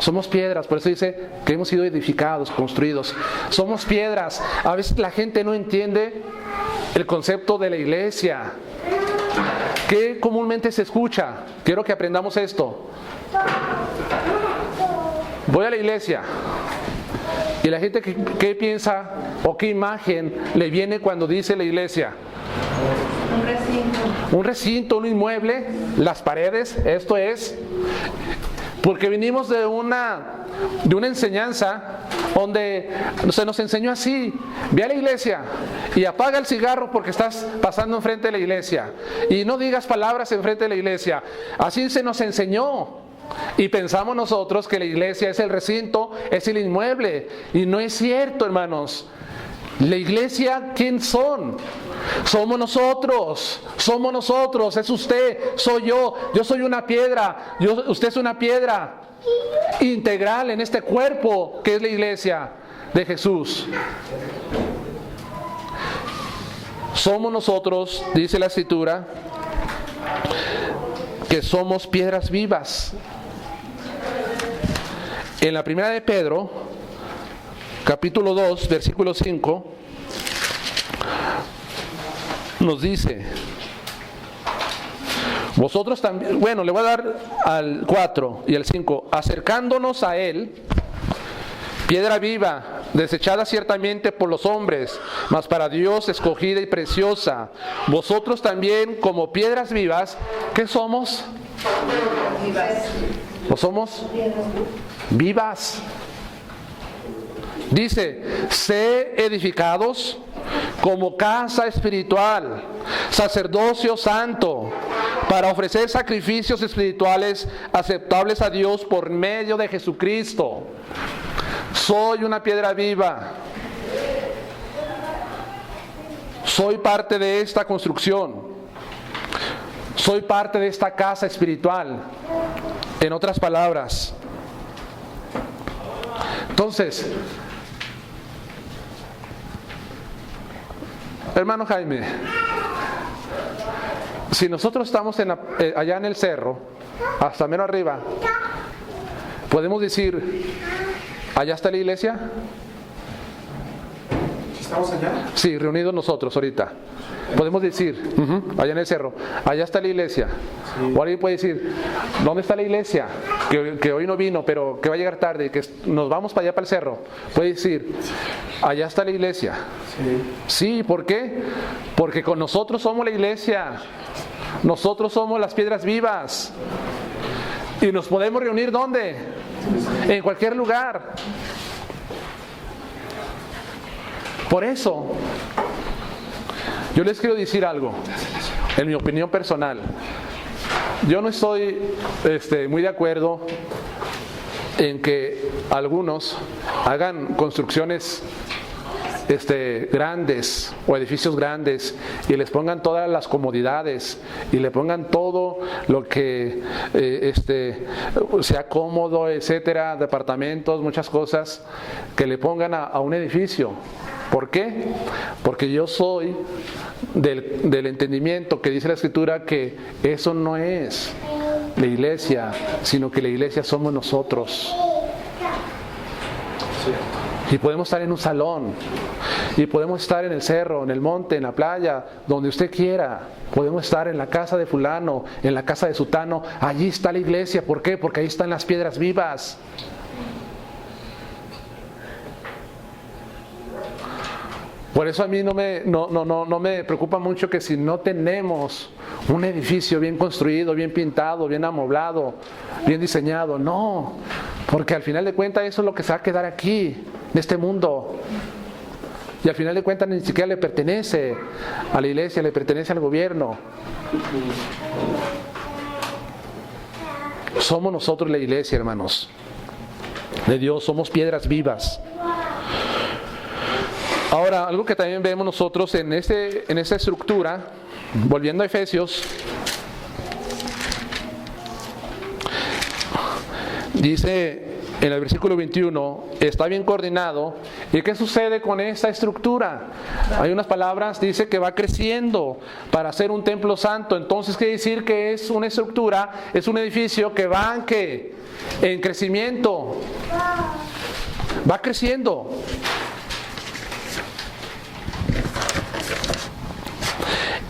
Somos piedras, por eso dice que hemos sido edificados, construidos. Somos piedras. A veces la gente no entiende el concepto de la iglesia. ¿Qué comúnmente se escucha? Quiero que aprendamos esto. Voy a la iglesia. ¿Y la gente qué piensa o qué imagen le viene cuando dice la iglesia? Un recinto. Un recinto, un inmueble, las paredes, esto es. Porque venimos de una enseñanza donde se nos enseñó así: ve a la iglesia y apaga el cigarro porque estás pasando enfrente de la iglesia, y no digas palabras enfrente de la iglesia. Así se nos enseñó. Y pensamos nosotros que la iglesia es el recinto, es el inmueble. Y no es cierto, hermanos. La iglesia, ¿quién son? Somos nosotros, es usted, soy yo soy una piedra, usted es una piedra integral en este cuerpo que es la iglesia de Jesús. Somos nosotros, dice la Escritura, que somos piedras vivas. En la primera de Pedro, capítulo 2, versículo 5, nos dice: vosotros también, bueno, le voy a dar al 4 y al 5, acercándonos a Él, piedra viva, desechada ciertamente por los hombres, mas para Dios escogida y preciosa. Vosotros también, como piedras vivas, ¿qué somos? Vivas. ¿O somos? Vivas. Dice: sé edificados como casa espiritual, sacerdocio santo, para ofrecer sacrificios espirituales aceptables a Dios por medio de Jesucristo. Soy una piedra viva. Soy parte de esta construcción. Soy parte de esta casa espiritual. En otras palabras. Entonces, hermano Jaime, si nosotros estamos allá en el cerro, hasta menos arriba, podemos decir: ¿allá está la iglesia? ¿Estamos allá? Sí, reunidos nosotros ahorita. Podemos decir, allá en el cerro, allá está la iglesia. Sí. O alguien puede decir: ¿dónde está la iglesia? Que hoy no vino, pero que va a llegar tarde, que nos vamos para allá, para el cerro. Puede decir: allá está la iglesia. Sí, ¿por qué? Porque con nosotros somos la iglesia. Nosotros somos las piedras vivas. Y nos podemos reunir ¿dónde? En cualquier lugar. Por eso, yo les quiero decir algo, en mi opinión personal. Yo no estoy muy de acuerdo en que algunos hagan construcciones grandes o edificios grandes y les pongan todas las comodidades y le pongan todo lo que sea cómodo, etcétera, departamentos, muchas cosas que le pongan a un edificio. ¿Por qué? Porque yo soy del entendimiento que dice la Escritura que eso no es la iglesia, sino que la iglesia somos nosotros. Y podemos estar en un salón, y podemos estar en el cerro, en el monte, en la playa, donde usted quiera. Podemos estar en la casa de fulano, en la casa de sutano. Allí está la iglesia. ¿Por qué? Porque ahí están las piedras vivas. Por eso a mí no me preocupa mucho que si no tenemos un edificio bien construido, bien pintado, bien amoblado, bien diseñado, no, porque al final de cuentas eso es lo que se va a quedar aquí, en este mundo. Y al final de cuentas ni siquiera le pertenece a la iglesia, le pertenece al gobierno. Somos nosotros la iglesia, hermanos, de Dios, somos piedras vivas. Ahora, algo que también vemos nosotros en esta estructura, volviendo a Efesios, dice en el versículo 21 está bien coordinado. ¿Y qué sucede con esta estructura? Hay unas palabras, dice que va creciendo para ser un templo santo. Entonces quiere decir que es una estructura, es un edificio que va en crecimiento. Va creciendo.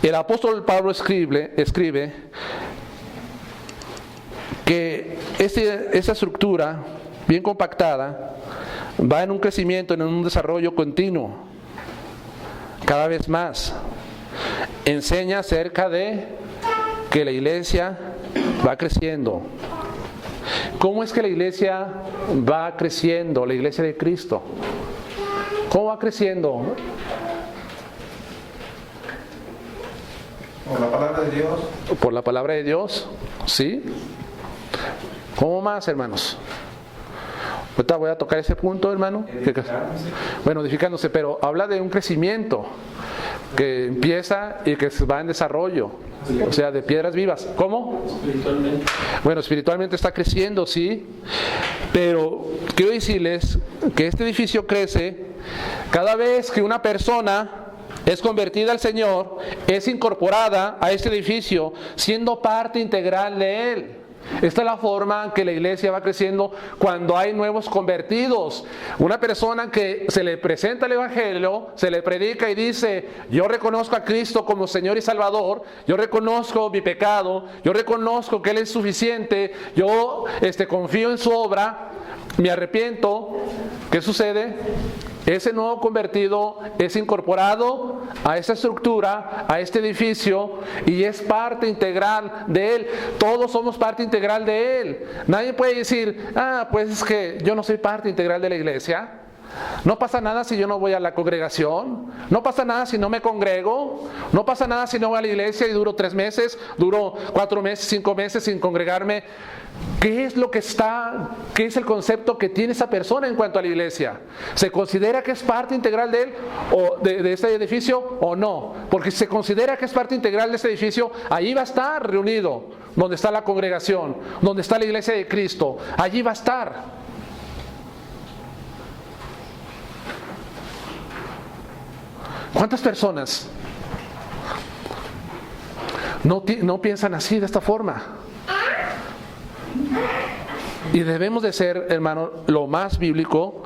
El apóstol Pablo escribe que esta estructura bien compactada va en un crecimiento, en un desarrollo continuo, cada vez más. Enseña acerca de que la iglesia va creciendo. ¿Cómo es que la iglesia va creciendo? La iglesia de Cristo. ¿Cómo va creciendo? Por la palabra de Dios. Por la palabra de Dios, ¿sí? ¿Cómo más, hermanos? Ahorita voy a tocar ese punto, hermano. Bueno, edificándose, pero habla de un crecimiento que empieza y que va en desarrollo. O sea, de piedras vivas. ¿Cómo? Espiritualmente. Bueno, espiritualmente está creciendo, sí. Pero quiero decirles que este edificio crece cada vez que una persona es convertida al Señor, es incorporada a este edificio, siendo parte integral de Él. Esta es la forma en que la iglesia va creciendo cuando hay nuevos convertidos. Una persona que se le presenta el Evangelio, se le predica y dice: yo reconozco a Cristo como Señor y Salvador, yo reconozco mi pecado, yo reconozco que Él es suficiente, yo confío en su obra, me arrepiento. ¿Qué sucede? Ese nuevo convertido es incorporado a esta estructura, a este edificio, y es parte integral de Él. Todos somos parte integral de Él. Nadie puede decir: pues es que yo no soy parte integral de la iglesia. No pasa nada si yo no voy a la congregación. No pasa nada si no me congrego. No pasa nada si no voy a la iglesia y duro 3 meses, duro 4 meses, 5 meses sin congregarme. ¿Qué es qué es el concepto que tiene esa persona en cuanto a la iglesia? ¿Se considera que es parte integral de él o de este edificio o no? Porque si se considera que es parte integral de este edificio, ahí va a estar reunido, donde está la congregación, donde está la iglesia de Cristo, allí va a estar. ¿Cuántas personas no piensan así, de esta forma? Y debemos de ser, hermano, lo más bíblico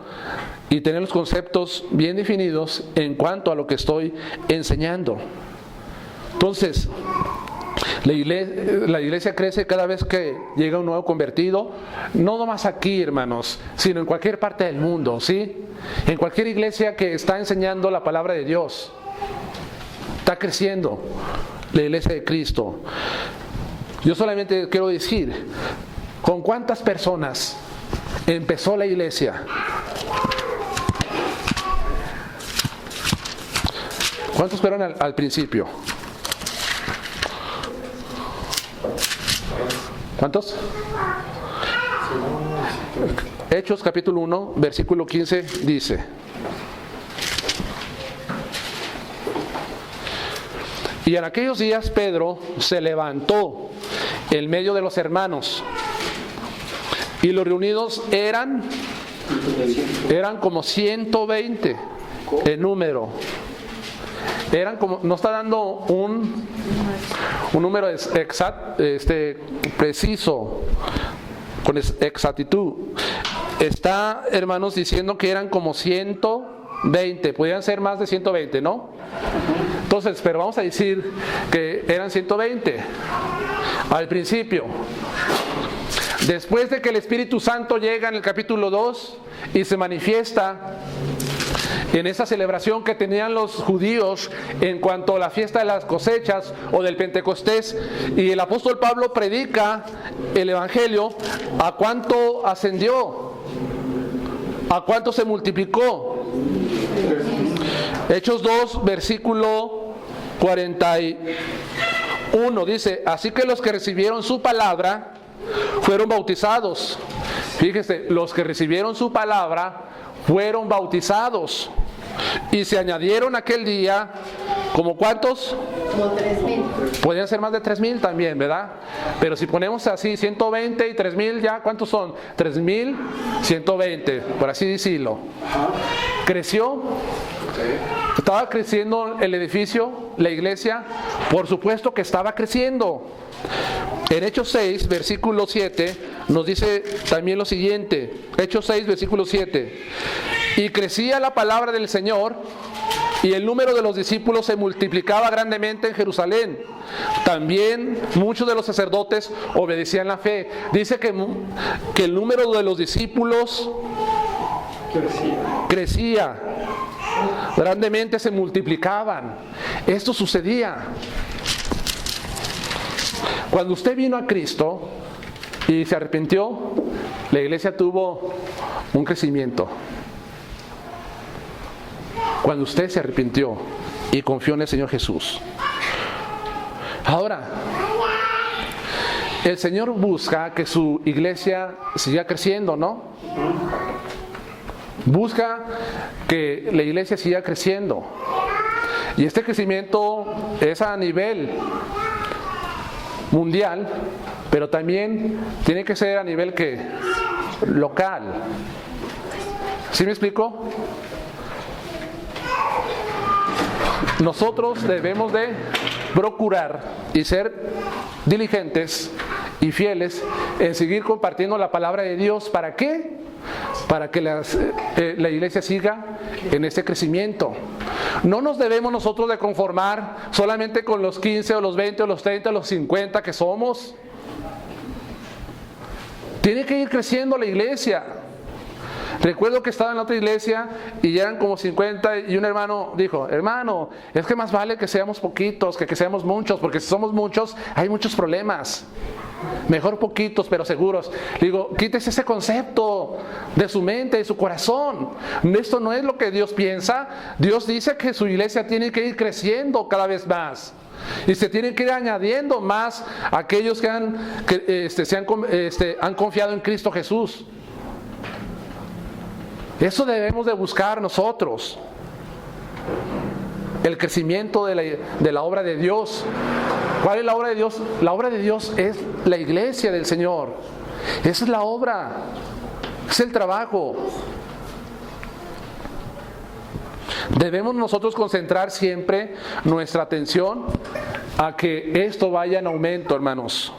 y tener los conceptos bien definidos en cuanto a lo que estoy enseñando. Entonces, la iglesia crece cada vez que llega un nuevo convertido, no nomás aquí, hermanos, sino en cualquier parte del mundo, ¿sí? En cualquier iglesia que está enseñando la palabra de Dios, está creciendo la iglesia de Cristo. Yo solamente quiero decir, ¿con cuántas personas empezó la iglesia? ¿Cuántos fueron al principio? ¿Cuántos? Hechos capítulo 1, versículo 15 dice: y en aquellos días Pedro se levantó en medio de los hermanos, y los reunidos eran como 120 en número. Eran como, no está dando un número exacto, preciso, con exactitud. Está, hermanos, diciendo que eran como 120, podían ser más de 120, ¿no? Entonces, pero vamos a decir que eran 120 al principio. Después de que el Espíritu Santo llega en el capítulo 2 y se manifiesta en esa celebración que tenían los judíos en cuanto a la fiesta de las cosechas o del Pentecostés, y el apóstol Pablo predica el Evangelio, ¿a cuánto ascendió? ¿A cuánto se multiplicó? Hechos 2, versículo 41 dice: así que los que recibieron su palabra fueron bautizados. Fíjese, los que recibieron su palabra fueron bautizados, y se añadieron aquel día, ¿como cuántos? Como 3,000. Podrían ser más de 3,000 también, ¿verdad? Pero si ponemos así 120 y 3,000, ya, ¿cuántos son? 3,120, por así decirlo. Creció. Estaba creciendo el edificio, la iglesia, por supuesto que estaba creciendo. En Hechos 6, versículo 7, nos dice también lo siguiente. Hechos 6, versículo 7. Y crecía la palabra del Señor, y el número de los discípulos se multiplicaba grandemente en Jerusalén. También muchos de los sacerdotes obedecían la fe. Dice que el número de los discípulos crecía. Grandemente se multiplicaban. Esto sucedía. Cuando usted vino a Cristo y se arrepintió, la iglesia tuvo un crecimiento. Cuando usted se arrepintió y confió en el Señor Jesús. Ahora, el Señor busca que su iglesia siga creciendo, ¿no? Busca que la iglesia siga creciendo. Y este crecimiento es a nivel mundial, pero también tiene que ser a nivel local. ¿Sí me explico? Nosotros debemos de procurar y ser diligentes y fieles en seguir compartiendo la palabra de Dios. ¿Para qué? Para que la iglesia siga en ese crecimiento. No nos debemos nosotros de conformar solamente con los 15 o los 20 o los 30 o los 50 que somos. Tiene que ir creciendo la iglesia. Recuerdo que estaba en la otra iglesia y ya eran como 50 y un hermano dijo: hermano, es que más vale que seamos poquitos que seamos muchos, porque si somos muchos hay muchos problemas. Mejor poquitos pero seguros. Le digo, quítese ese concepto de su mente, de su corazón. Esto no es lo que Dios piensa. Dios dice que su iglesia tiene que ir creciendo cada vez más. Y se tienen que ir añadiendo más aquellos que han confiado en Cristo Jesús. Eso debemos de buscar nosotros. El crecimiento de la obra de Dios. ¿Cuál es la obra de Dios? La obra de Dios es la iglesia del Señor. Esa es la obra. Es el trabajo. Debemos nosotros concentrar siempre nuestra atención a que esto vaya en aumento, hermanos.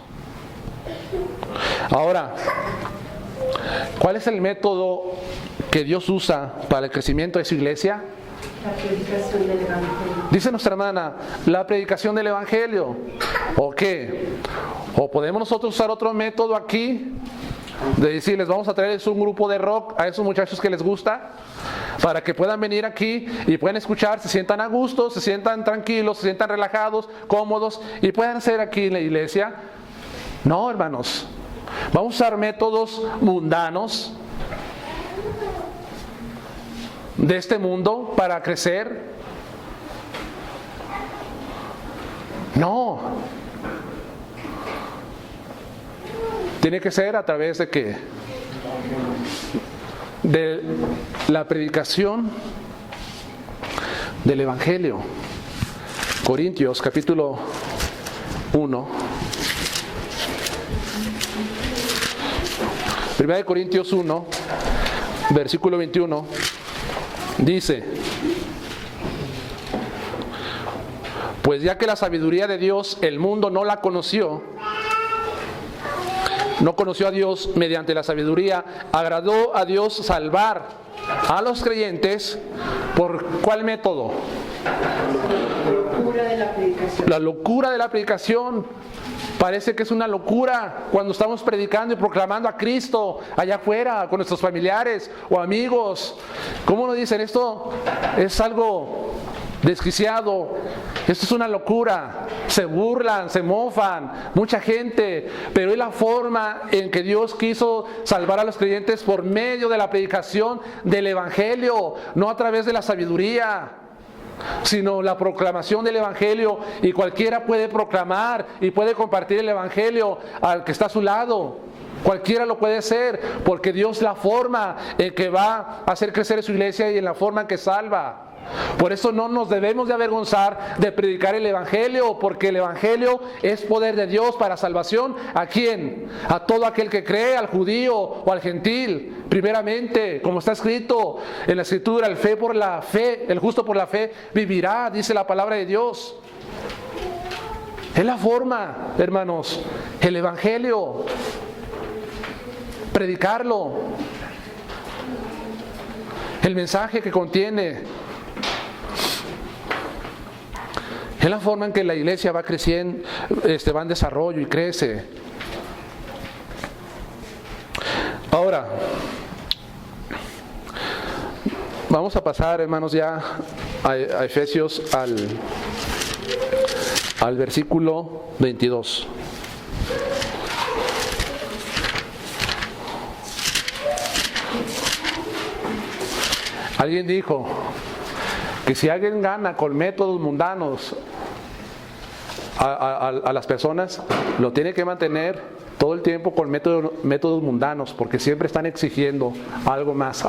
Ahora, ¿cuál es el método que Dios usa para el crecimiento de su iglesia? La predicación del Evangelio. Dice nuestra hermana, la predicación del Evangelio. ¿O qué? ¿O podemos nosotros usar otro método aquí? De decirles, vamos a traerles un grupo de rock a esos muchachos que les gusta, para que puedan venir aquí y puedan escuchar, se sientan a gusto, se sientan tranquilos, se sientan relajados, cómodos y puedan ser aquí en la iglesia. No, hermanos. Vamos a usar métodos mundanos de este mundo para crecer. No. Tiene que ser a través de ¿qué? De la predicación del Evangelio. Corintios capítulo 1. 1 Corintios 1, versículo 21. Dice: pues ya que la sabiduría de Dios el mundo no la conoció, no conoció a Dios mediante la sabiduría, agradó a Dios salvar a los creyentes. ¿Por cuál método? La locura de la predicación. La locura de la predicación. Parece que es una locura cuando estamos predicando y proclamando a Cristo allá afuera con nuestros familiares o amigos. ¿Cómo nos dicen? Esto es algo desquiciado, esto es una locura. Se burlan, se mofan, mucha gente, pero es la forma en que Dios quiso salvar a los creyentes por medio de la predicación del Evangelio, no a través de la sabiduría, sino la proclamación del Evangelio. Y cualquiera puede proclamar y puede compartir el Evangelio al que está a su lado. Cualquiera lo puede hacer, porque Dios la forma en que va a hacer crecer su iglesia y en la forma en que salva. Por eso no nos debemos de avergonzar de predicar el Evangelio, porque el Evangelio es poder de Dios para salvación. ¿A quién? A todo aquel que cree, al judío o al gentil. Primeramente, como está escrito en la Escritura, el justo por la fe vivirá, dice la palabra de Dios. Es la forma, hermanos, el Evangelio, predicarlo, el mensaje que contiene. Es la forma en que la iglesia va creciendo, va en desarrollo y crece. Ahora, vamos a pasar, hermanos, ya a Efesios al versículo 22. Alguien dijo que si alguien gana con métodos mundanos a las personas, lo tiene que mantener todo el tiempo con métodos mundanos, porque siempre están exigiendo algo más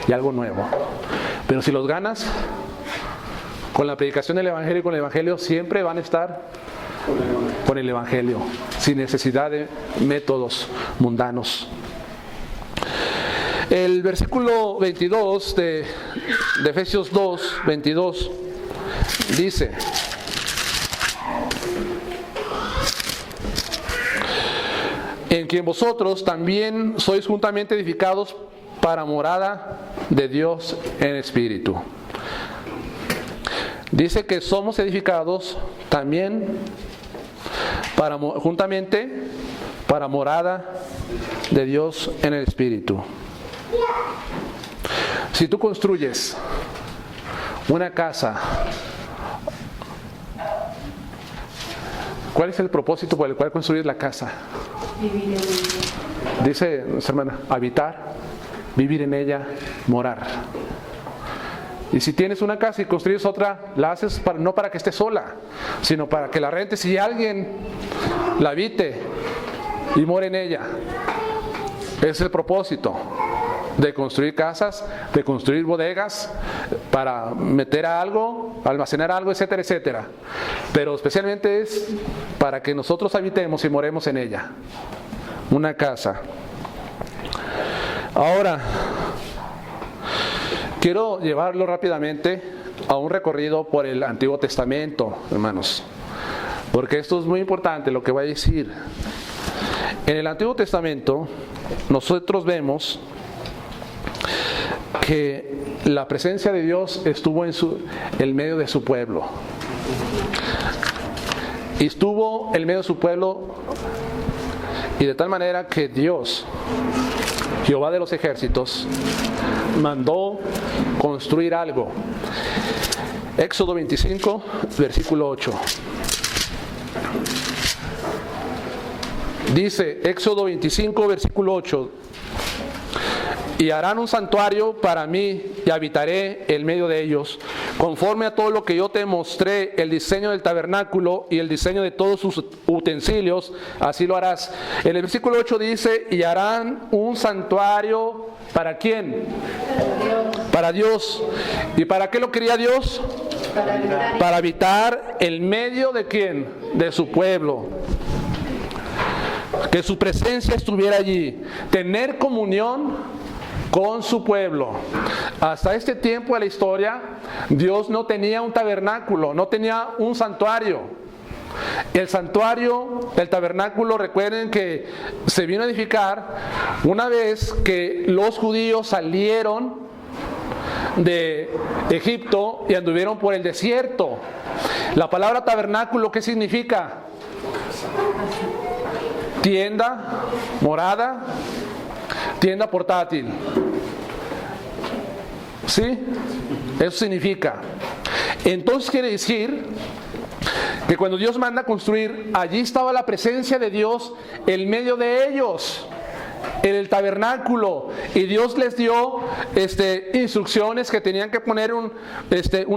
y algo nuevo. Pero si los ganas con la predicación del Evangelio y con el Evangelio, siempre van a estar con el Evangelio, sin necesidad de métodos mundanos. El versículo 22 de Efesios 2, 22 dice: en quien vosotros también sois juntamente edificados para morada de Dios en espíritu. Dice que somos edificados también juntamente para morada de Dios en el espíritu. Si tú construyes una casa, ¿cuál es el propósito por el cual construyes la casa? Vivir en ella. Dice nuestra hermana, habitar, vivir en ella, morar. Y si tienes una casa y construyes otra, la haces no para que esté sola, sino para que la rentes y alguien la habite y more en ella. Ese es el propósito de construir casas, de construir bodegas, para meter algo, almacenar algo, etcétera, etcétera. Pero especialmente es para que nosotros habitemos y moremos en ella. Una casa. Ahora, quiero llevarlo rápidamente a un recorrido por el Antiguo Testamento, hermanos, porque esto es muy importante lo que voy a decir. En el Antiguo Testamento nosotros vemos que la presencia de Dios estuvo en medio de su pueblo. Y estuvo en medio de su pueblo, y de tal manera que Dios, Jehová de los ejércitos, mandó construir algo. Éxodo 25, versículo 8. Dice, Éxodo 25, versículo 8: y harán un santuario para mí y habitaré en medio de ellos, conforme a todo lo que yo te mostré, el diseño del tabernáculo y el diseño de todos sus utensilios, así lo harás. En el versículo 8 dice, y harán un santuario, ¿para quién? Para Dios. ¿Y para qué lo quería Dios? Para habitar en medio de quién? De su pueblo. Que su presencia estuviera allí, tener comunión con su pueblo. Hasta este tiempo de la historia, Dios no tenía un tabernáculo, no tenía un santuario. El santuario, el tabernáculo, recuerden que se vino a edificar una vez que los judíos salieron de Egipto y anduvieron por el desierto. La palabra tabernáculo, ¿qué significa? Tienda, morada, tienda portátil. ¿Sí? Eso significa. Entonces quiere decir que cuando Dios manda construir, allí estaba la presencia de Dios en medio de ellos. en el tabernáculo, y Dios les dio instrucciones que tenían que poner un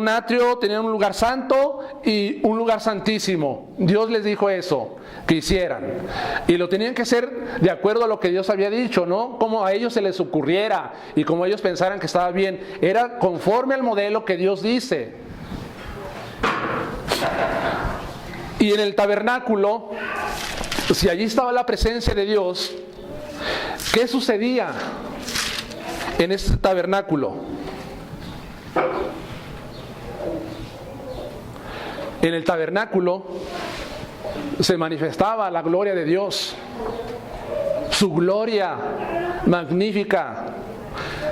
atrio, tenían un lugar santo y un lugar santísimo. Dios les dijo eso, que hicieran, y lo tenían que hacer de acuerdo a lo que Dios había dicho, no como a ellos se les ocurriera y como ellos pensaran que estaba bien. Era conforme al modelo que Dios dice. Y en el tabernáculo, si allí estaba la presencia de Dios, ¿qué sucedía en ese tabernáculo? En el tabernáculo se manifestaba la gloria de Dios, su gloria magnífica.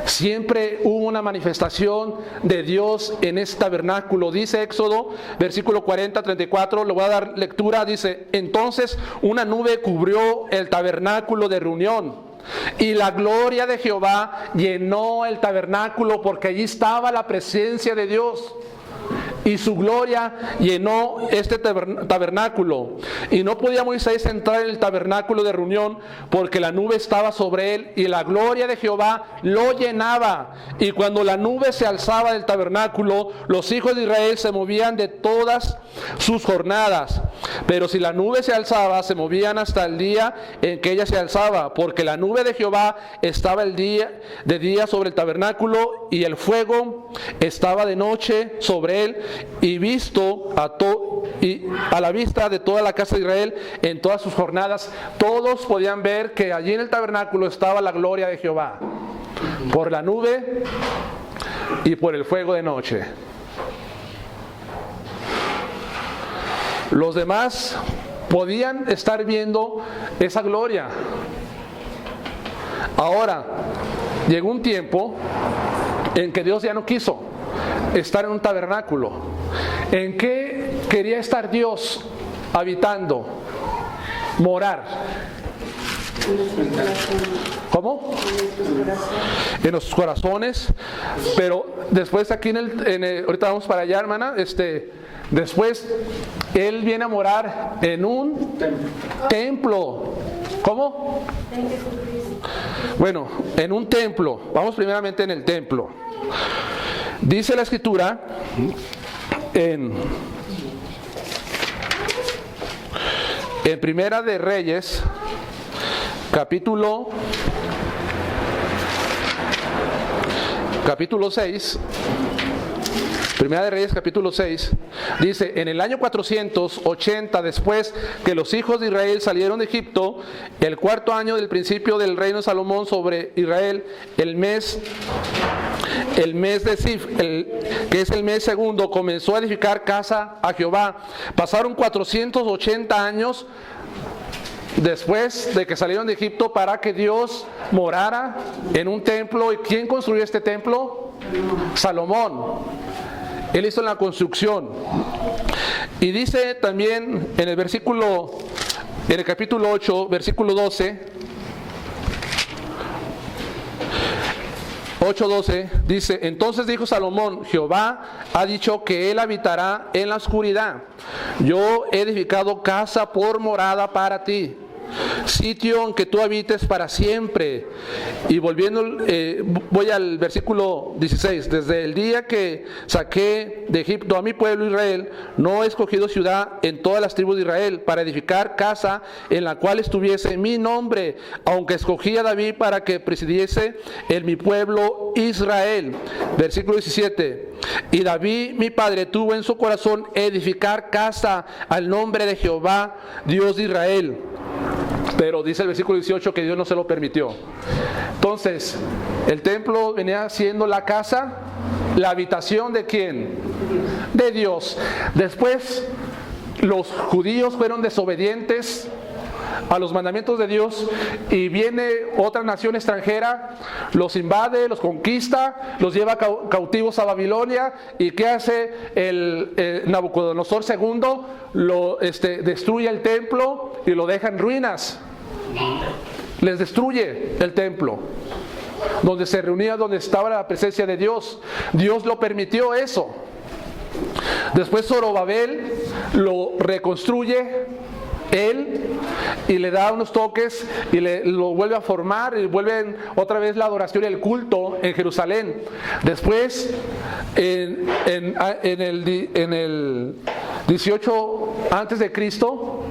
Siempre hubo una manifestación de Dios en ese tabernáculo. Dice Éxodo, versículo 40-34, le voy a dar lectura. Dice: entonces una nube cubrió el tabernáculo de reunión, y la gloria de Jehová llenó el tabernáculo, porque allí estaba la presencia de Dios. Y su gloria llenó este tabernáculo. Y no podía Moisés entrar en el tabernáculo de reunión, porque la nube estaba sobre él, y la gloria de Jehová lo llenaba. Y cuando la nube se alzaba del tabernáculo, los hijos de Israel se movían de todas sus jornadas. Pero si la nube se alzaba, se movían hasta el día en que ella se alzaba, porque la nube de Jehová estaba de día sobre el tabernáculo, y el fuego estaba de noche sobre él. Y visto a la vista de toda la casa de Israel en todas sus jornadas, todos podían ver que allí en el tabernáculo estaba la gloria de Jehová, por la nube y por el fuego de noche. Los demás podían estar viendo esa gloria. Ahora, llegó un tiempo en que Dios ya no quiso estar en un tabernáculo. ¿En qué quería estar Dios habitando? Morar. ¿Cómo? En nuestros corazones. Pero después aquí ahorita vamos para allá, hermana. Después Él viene a morar en un templo. ¿Cómo? Bueno, en un templo. Vamos primeramente en el templo. Dice la Escritura en Primera de Reyes, capítulo 6. Primera de Reyes, capítulo 6, dice: en el año 480 después que los hijos de Israel salieron de Egipto, el cuarto año del principio del reino de Salomón sobre Israel, el mes de Sif, que es el mes segundo, comenzó a edificar casa a Jehová. Pasaron 480 años después de que salieron de Egipto para que Dios morara en un templo. ¿Y quién construyó este templo? Salomón. Él hizo la construcción. Y dice también en el capítulo 8, versículo 12, 8:12, dice: entonces dijo Salomón: Jehová ha dicho que él habitará en la oscuridad. Yo he edificado casa por morada para ti, sitio en que tú habites para siempre. Y voy al versículo 16. Desde el día que saqué de Egipto a mi pueblo Israel, no he escogido ciudad en todas las tribus de Israel para edificar casa en la cual estuviese mi nombre, aunque escogí a David para que presidiese en mi pueblo Israel. Versículo 17. Y David mi padre tuvo en su corazón edificar casa al nombre de Jehová, Dios de Israel. Pero dice el versículo 18 que Dios no se lo permitió. Entonces, el templo venía siendo la casa, la habitación ¿de quién? De Dios. Después, los judíos fueron desobedientes a los mandamientos de Dios, y viene otra nación extranjera, los invade, los conquista, los lleva cautivos a Babilonia. ¿Y qué hace el Nabucodonosor II? Destruye el templo y lo deja en ruinas. Les destruye el templo donde se reunía, donde estaba la presencia de Dios. Dios lo permitió eso. Después Zorobabel lo reconstruye él, y le da unos toques y lo vuelve a formar y vuelven otra vez la adoración y el culto en Jerusalén. Después, en el 18 antes de Cristo,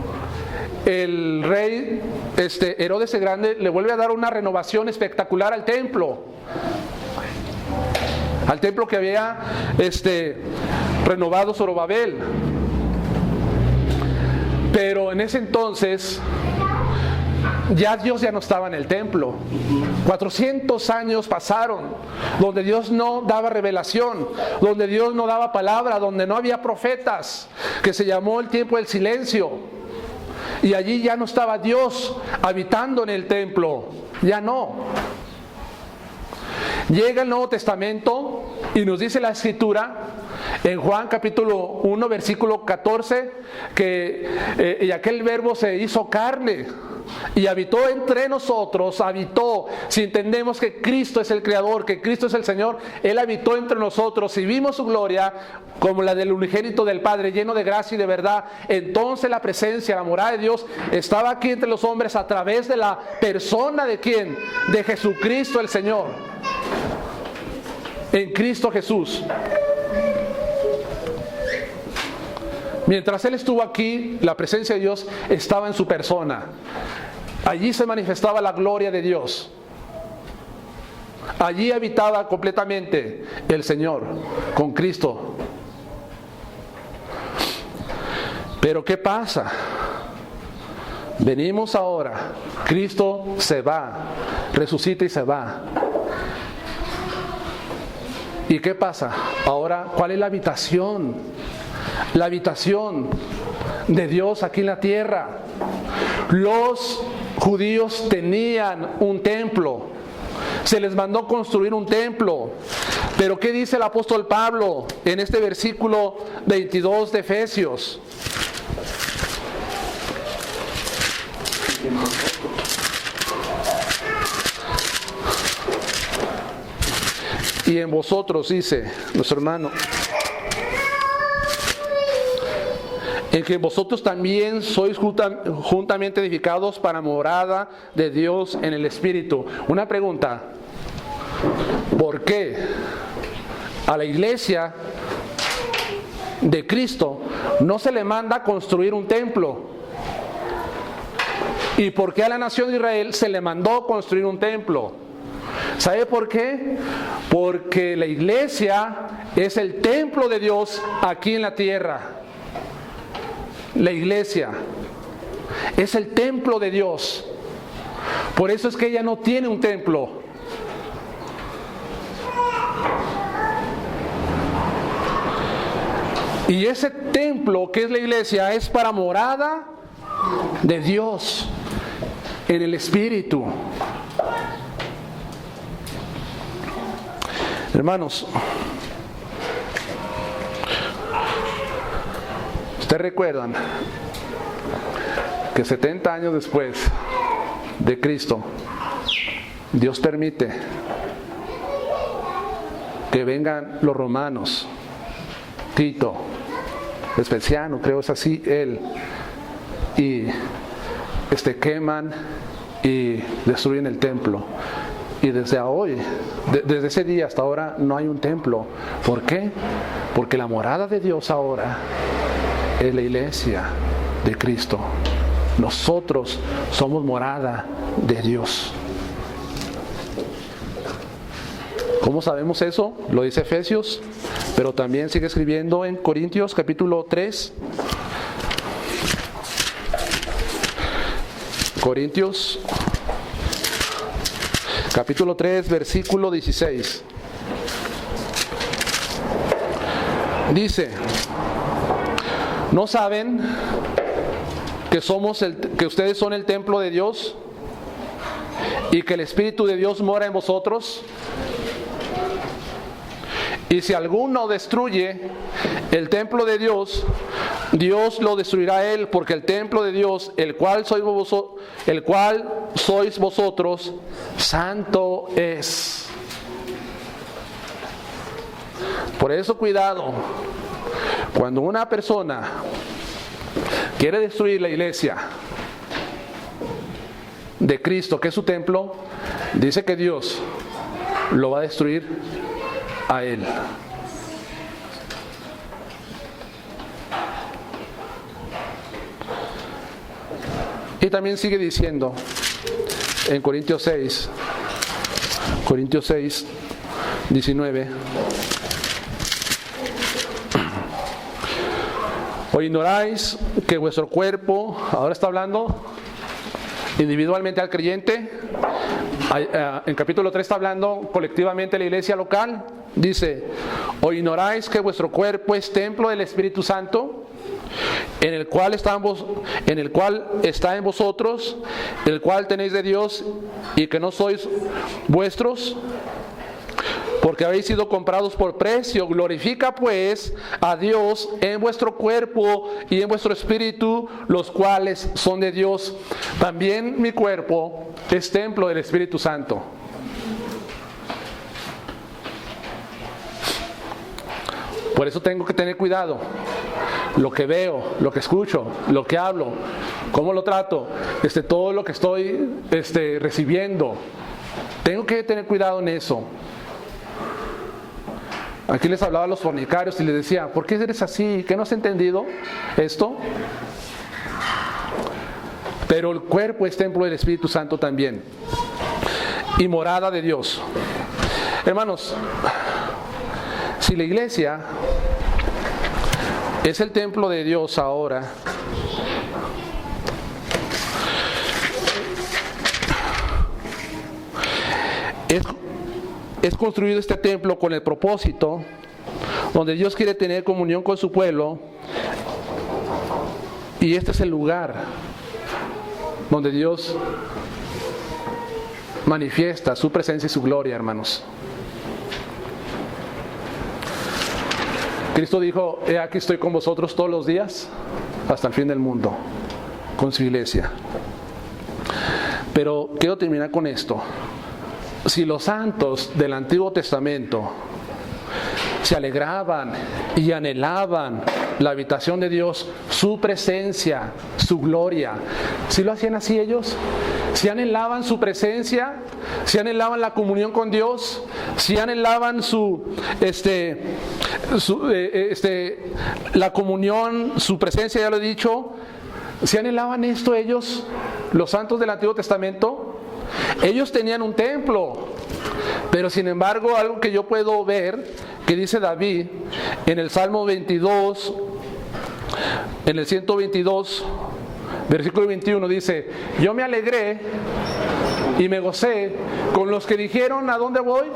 el rey Herodes el Grande le vuelve a dar una renovación espectacular al templo que había renovado Zorobabel. Pero en ese entonces Dios ya no estaba en el templo. 400 años pasaron donde Dios no daba revelación, donde Dios no daba palabra, donde no había profetas, que se llamó el tiempo del silencio. Y allí ya no estaba Dios habitando en el templo, ya no. Llega el Nuevo Testamento y nos dice la Escritura en Juan capítulo 1 versículo 14 que y aquel verbo se hizo carne y habitó entre nosotros, si entendemos que Cristo es el Creador, que Cristo es el Señor, Él habitó entre nosotros y vimos su gloria como la del unigénito del Padre, lleno de gracia y de verdad. Entonces la presencia, la morada de Dios estaba aquí entre los hombres a través de la persona de ¿quién? De Jesucristo el Señor. En Cristo Jesús. Mientras Él estuvo aquí, la presencia de Dios estaba en su persona. Allí se manifestaba la gloria de Dios. Allí habitaba completamente el Señor con Cristo. Pero ¿qué pasa? Venimos ahora, Cristo se va, resucita y se va. ¿Y qué pasa? Ahora, ¿cuál es la habitación? La habitación de Dios aquí en la tierra. Los judíos tenían un templo. Se les mandó construir un templo. Pero ¿qué dice el apóstol Pablo en este versículo 22 de Efesios? Y en vosotros, dice nuestro hermano, en que vosotros también sois juntamente edificados para morada de Dios en el Espíritu. Una pregunta: ¿por qué a la iglesia de Cristo no se le manda a construir un templo? ¿Y por qué a la nación de Israel se le mandó construir un templo? ¿Sabe por qué? Porque la iglesia es el templo de Dios aquí en la tierra. La iglesia es el templo de Dios. Por eso es que ella no tiene un templo. Y ese templo que es la iglesia es para morada de Dios en el Espíritu. Hermanos, ¿ustedes recuerdan que 70 años después de Cristo, Dios permite que vengan los romanos, Tito, Vespasiano, creo es así él, y queman y destruyen el templo? Y desde hoy, desde ese día hasta ahora, no hay un templo. ¿Por qué? Porque la morada de Dios ahora es la iglesia de Cristo. Nosotros somos morada de Dios. ¿Cómo sabemos eso? Lo dice Efesios, pero también sigue escribiendo en Corintios capítulo 3. Corintios capítulo 3, versículo 16. Dice: ¿no saben que ustedes son el templo de Dios y que el Espíritu de Dios mora en vosotros? Y si alguno destruye el templo de Dios, Dios lo destruirá a él, porque el templo de Dios, el cual sois vosotros, santo es. Por eso cuidado, cuando una persona quiere destruir la iglesia, de Cristo, que es su templo, dice que Dios lo va a destruir a él. Y también sigue diciendo en Corintios 6, 19: ¿o ignoráis que vuestro cuerpo, ahora está hablando individualmente al creyente, en capítulo 3 está hablando colectivamente a la iglesia local, dice: ¿o ignoráis que vuestro cuerpo es templo del Espíritu Santo, en el cual está en vosotros, el cual tenéis de Dios, y que no sois vuestros? Porque habéis sido comprados por precio. Glorifica pues a Dios en vuestro cuerpo y en vuestro espíritu, los cuales son de Dios. También mi cuerpo es templo del Espíritu Santo. Por eso tengo que tener cuidado. Lo que veo, lo que escucho, lo que hablo, cómo lo trato, todo lo que estoy recibiendo. Tengo que tener cuidado en eso. Aquí les hablaba a los fornicarios y les decía: ¿por qué eres así? ¿Qué no has entendido esto? Pero el cuerpo es templo del Espíritu Santo también, y morada de Dios. Hermanos, si la iglesia es el templo de Dios ahora, es construido este templo con el propósito donde Dios quiere tener comunión con su pueblo, y este es el lugar donde Dios manifiesta su presencia y su gloria, hermanos. Cristo dijo: he aquí estoy con vosotros todos los días hasta el fin del mundo, con su iglesia. Pero quiero terminar con esto. Si los santos del Antiguo Testamento se alegraban y anhelaban la habitación de Dios, su presencia, su gloria, ¿sí lo hacían así ellos? ¿Si anhelaban su presencia? ¿Si anhelaban la comunión con Dios? ¿Si anhelaban la comunión, su presencia, ya lo he dicho? ¿Si anhelaban esto ellos, los santos del Antiguo Testamento? Ellos tenían un templo, pero sin embargo, algo que yo puedo ver, que dice David en el Salmo 22, en el 122, versículo 21, dice: yo me alegré y me gocé con los que dijeron: ¿a dónde voy?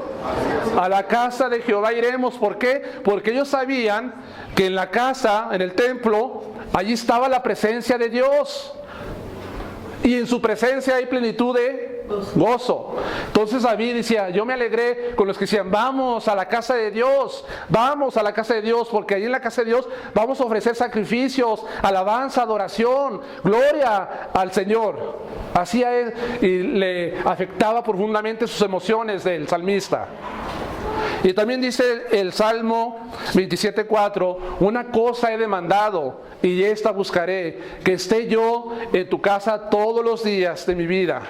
A la casa de Jehová iremos. ¿Por qué? Porque ellos sabían que en la casa, en el templo, allí estaba la presencia de Dios, y en su presencia hay plenitud de gozo. Entonces David decía: yo me alegré con los que decían: vamos a la casa de Dios, vamos a la casa de Dios, porque allí en la casa de Dios vamos a ofrecer sacrificios, alabanza, adoración, gloria al Señor. Así a él, y le afectaba profundamente sus emociones del salmista. Y también dice el Salmo 27:4: una cosa he demandado y esta buscaré, que esté yo en tu casa todos los días de mi vida,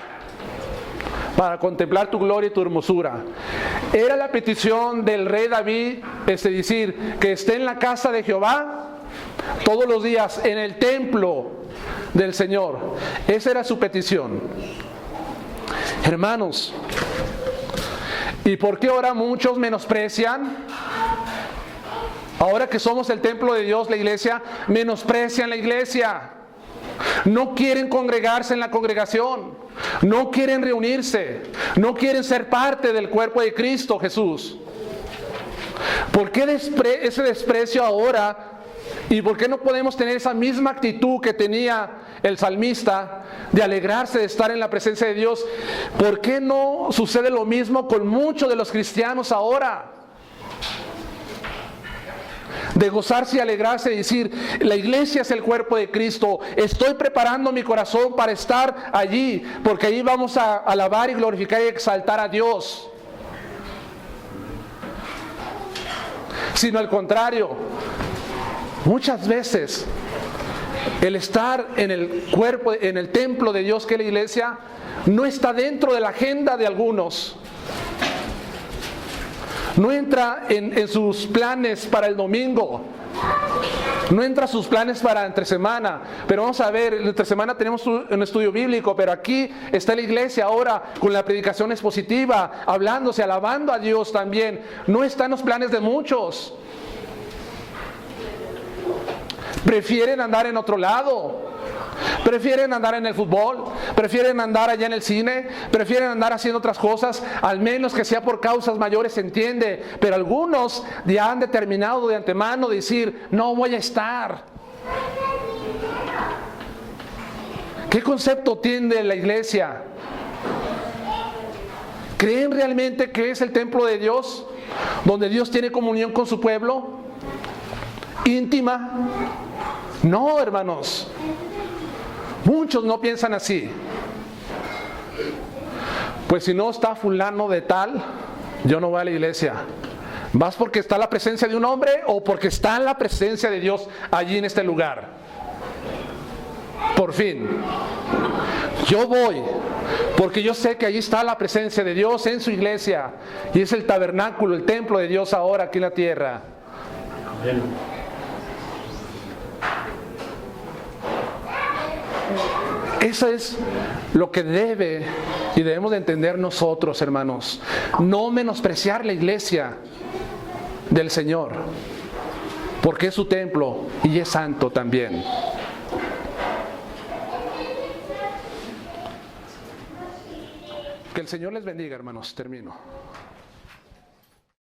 para contemplar tu gloria y tu hermosura. Era la petición del rey David, decir, que esté en la casa de Jehová todos los días, en el templo del Señor. Esa era su petición. Hermanos, ¿y por qué ahora muchos menosprecian? Ahora que somos el templo de Dios, la iglesia, menosprecian la iglesia. No quieren congregarse en la congregación, no quieren reunirse, no quieren ser parte del cuerpo de Cristo Jesús. ¿Por qué ese desprecio ahora? ¿Y por qué no podemos tener esa misma actitud que tenía el salmista de alegrarse de estar en la presencia de Dios? ¿Por qué no sucede lo mismo con muchos de los cristianos ahora? De gozarse y alegrarse y decir: la iglesia es el cuerpo de Cristo, estoy preparando mi corazón para estar allí, porque allí vamos a alabar y glorificar y exaltar a Dios. Sino al contrario, muchas veces el estar en el cuerpo, en el templo de Dios que es la iglesia, no está dentro de la agenda de algunos. No entra en sus planes para el domingo. No entra a sus planes para entre semana. Pero vamos a ver, entre semana tenemos un estudio bíblico, pero aquí está la iglesia ahora con la predicación expositiva, hablándose, alabando a Dios también. No está en los planes de muchos. Prefieren andar en otro lado. Prefieren andar en el fútbol, prefieren andar allá en el cine, prefieren andar haciendo otras cosas, al menos que sea por causas mayores, se entiende. Pero algunos ya han determinado de antemano decir, no voy a estar. ¿Qué concepto tiene la iglesia? ¿Creen realmente que es el templo de Dios, donde Dios tiene comunión con su pueblo? ¿Íntima? No, hermanos. Muchos no piensan así. Pues si no está fulano de tal, yo no voy a la iglesia. ¿Vas porque está la presencia de un hombre o porque está la presencia de Dios allí en este lugar? Por fin, yo voy porque yo sé que allí está la presencia de Dios en su iglesia y es el tabernáculo, el templo de Dios ahora aquí en la tierra. Amén. Eso es lo que debe y debemos de entender nosotros, hermanos. No menospreciar la iglesia del Señor, porque es su templo y es santo también. Que el Señor les bendiga, hermanos. Termino.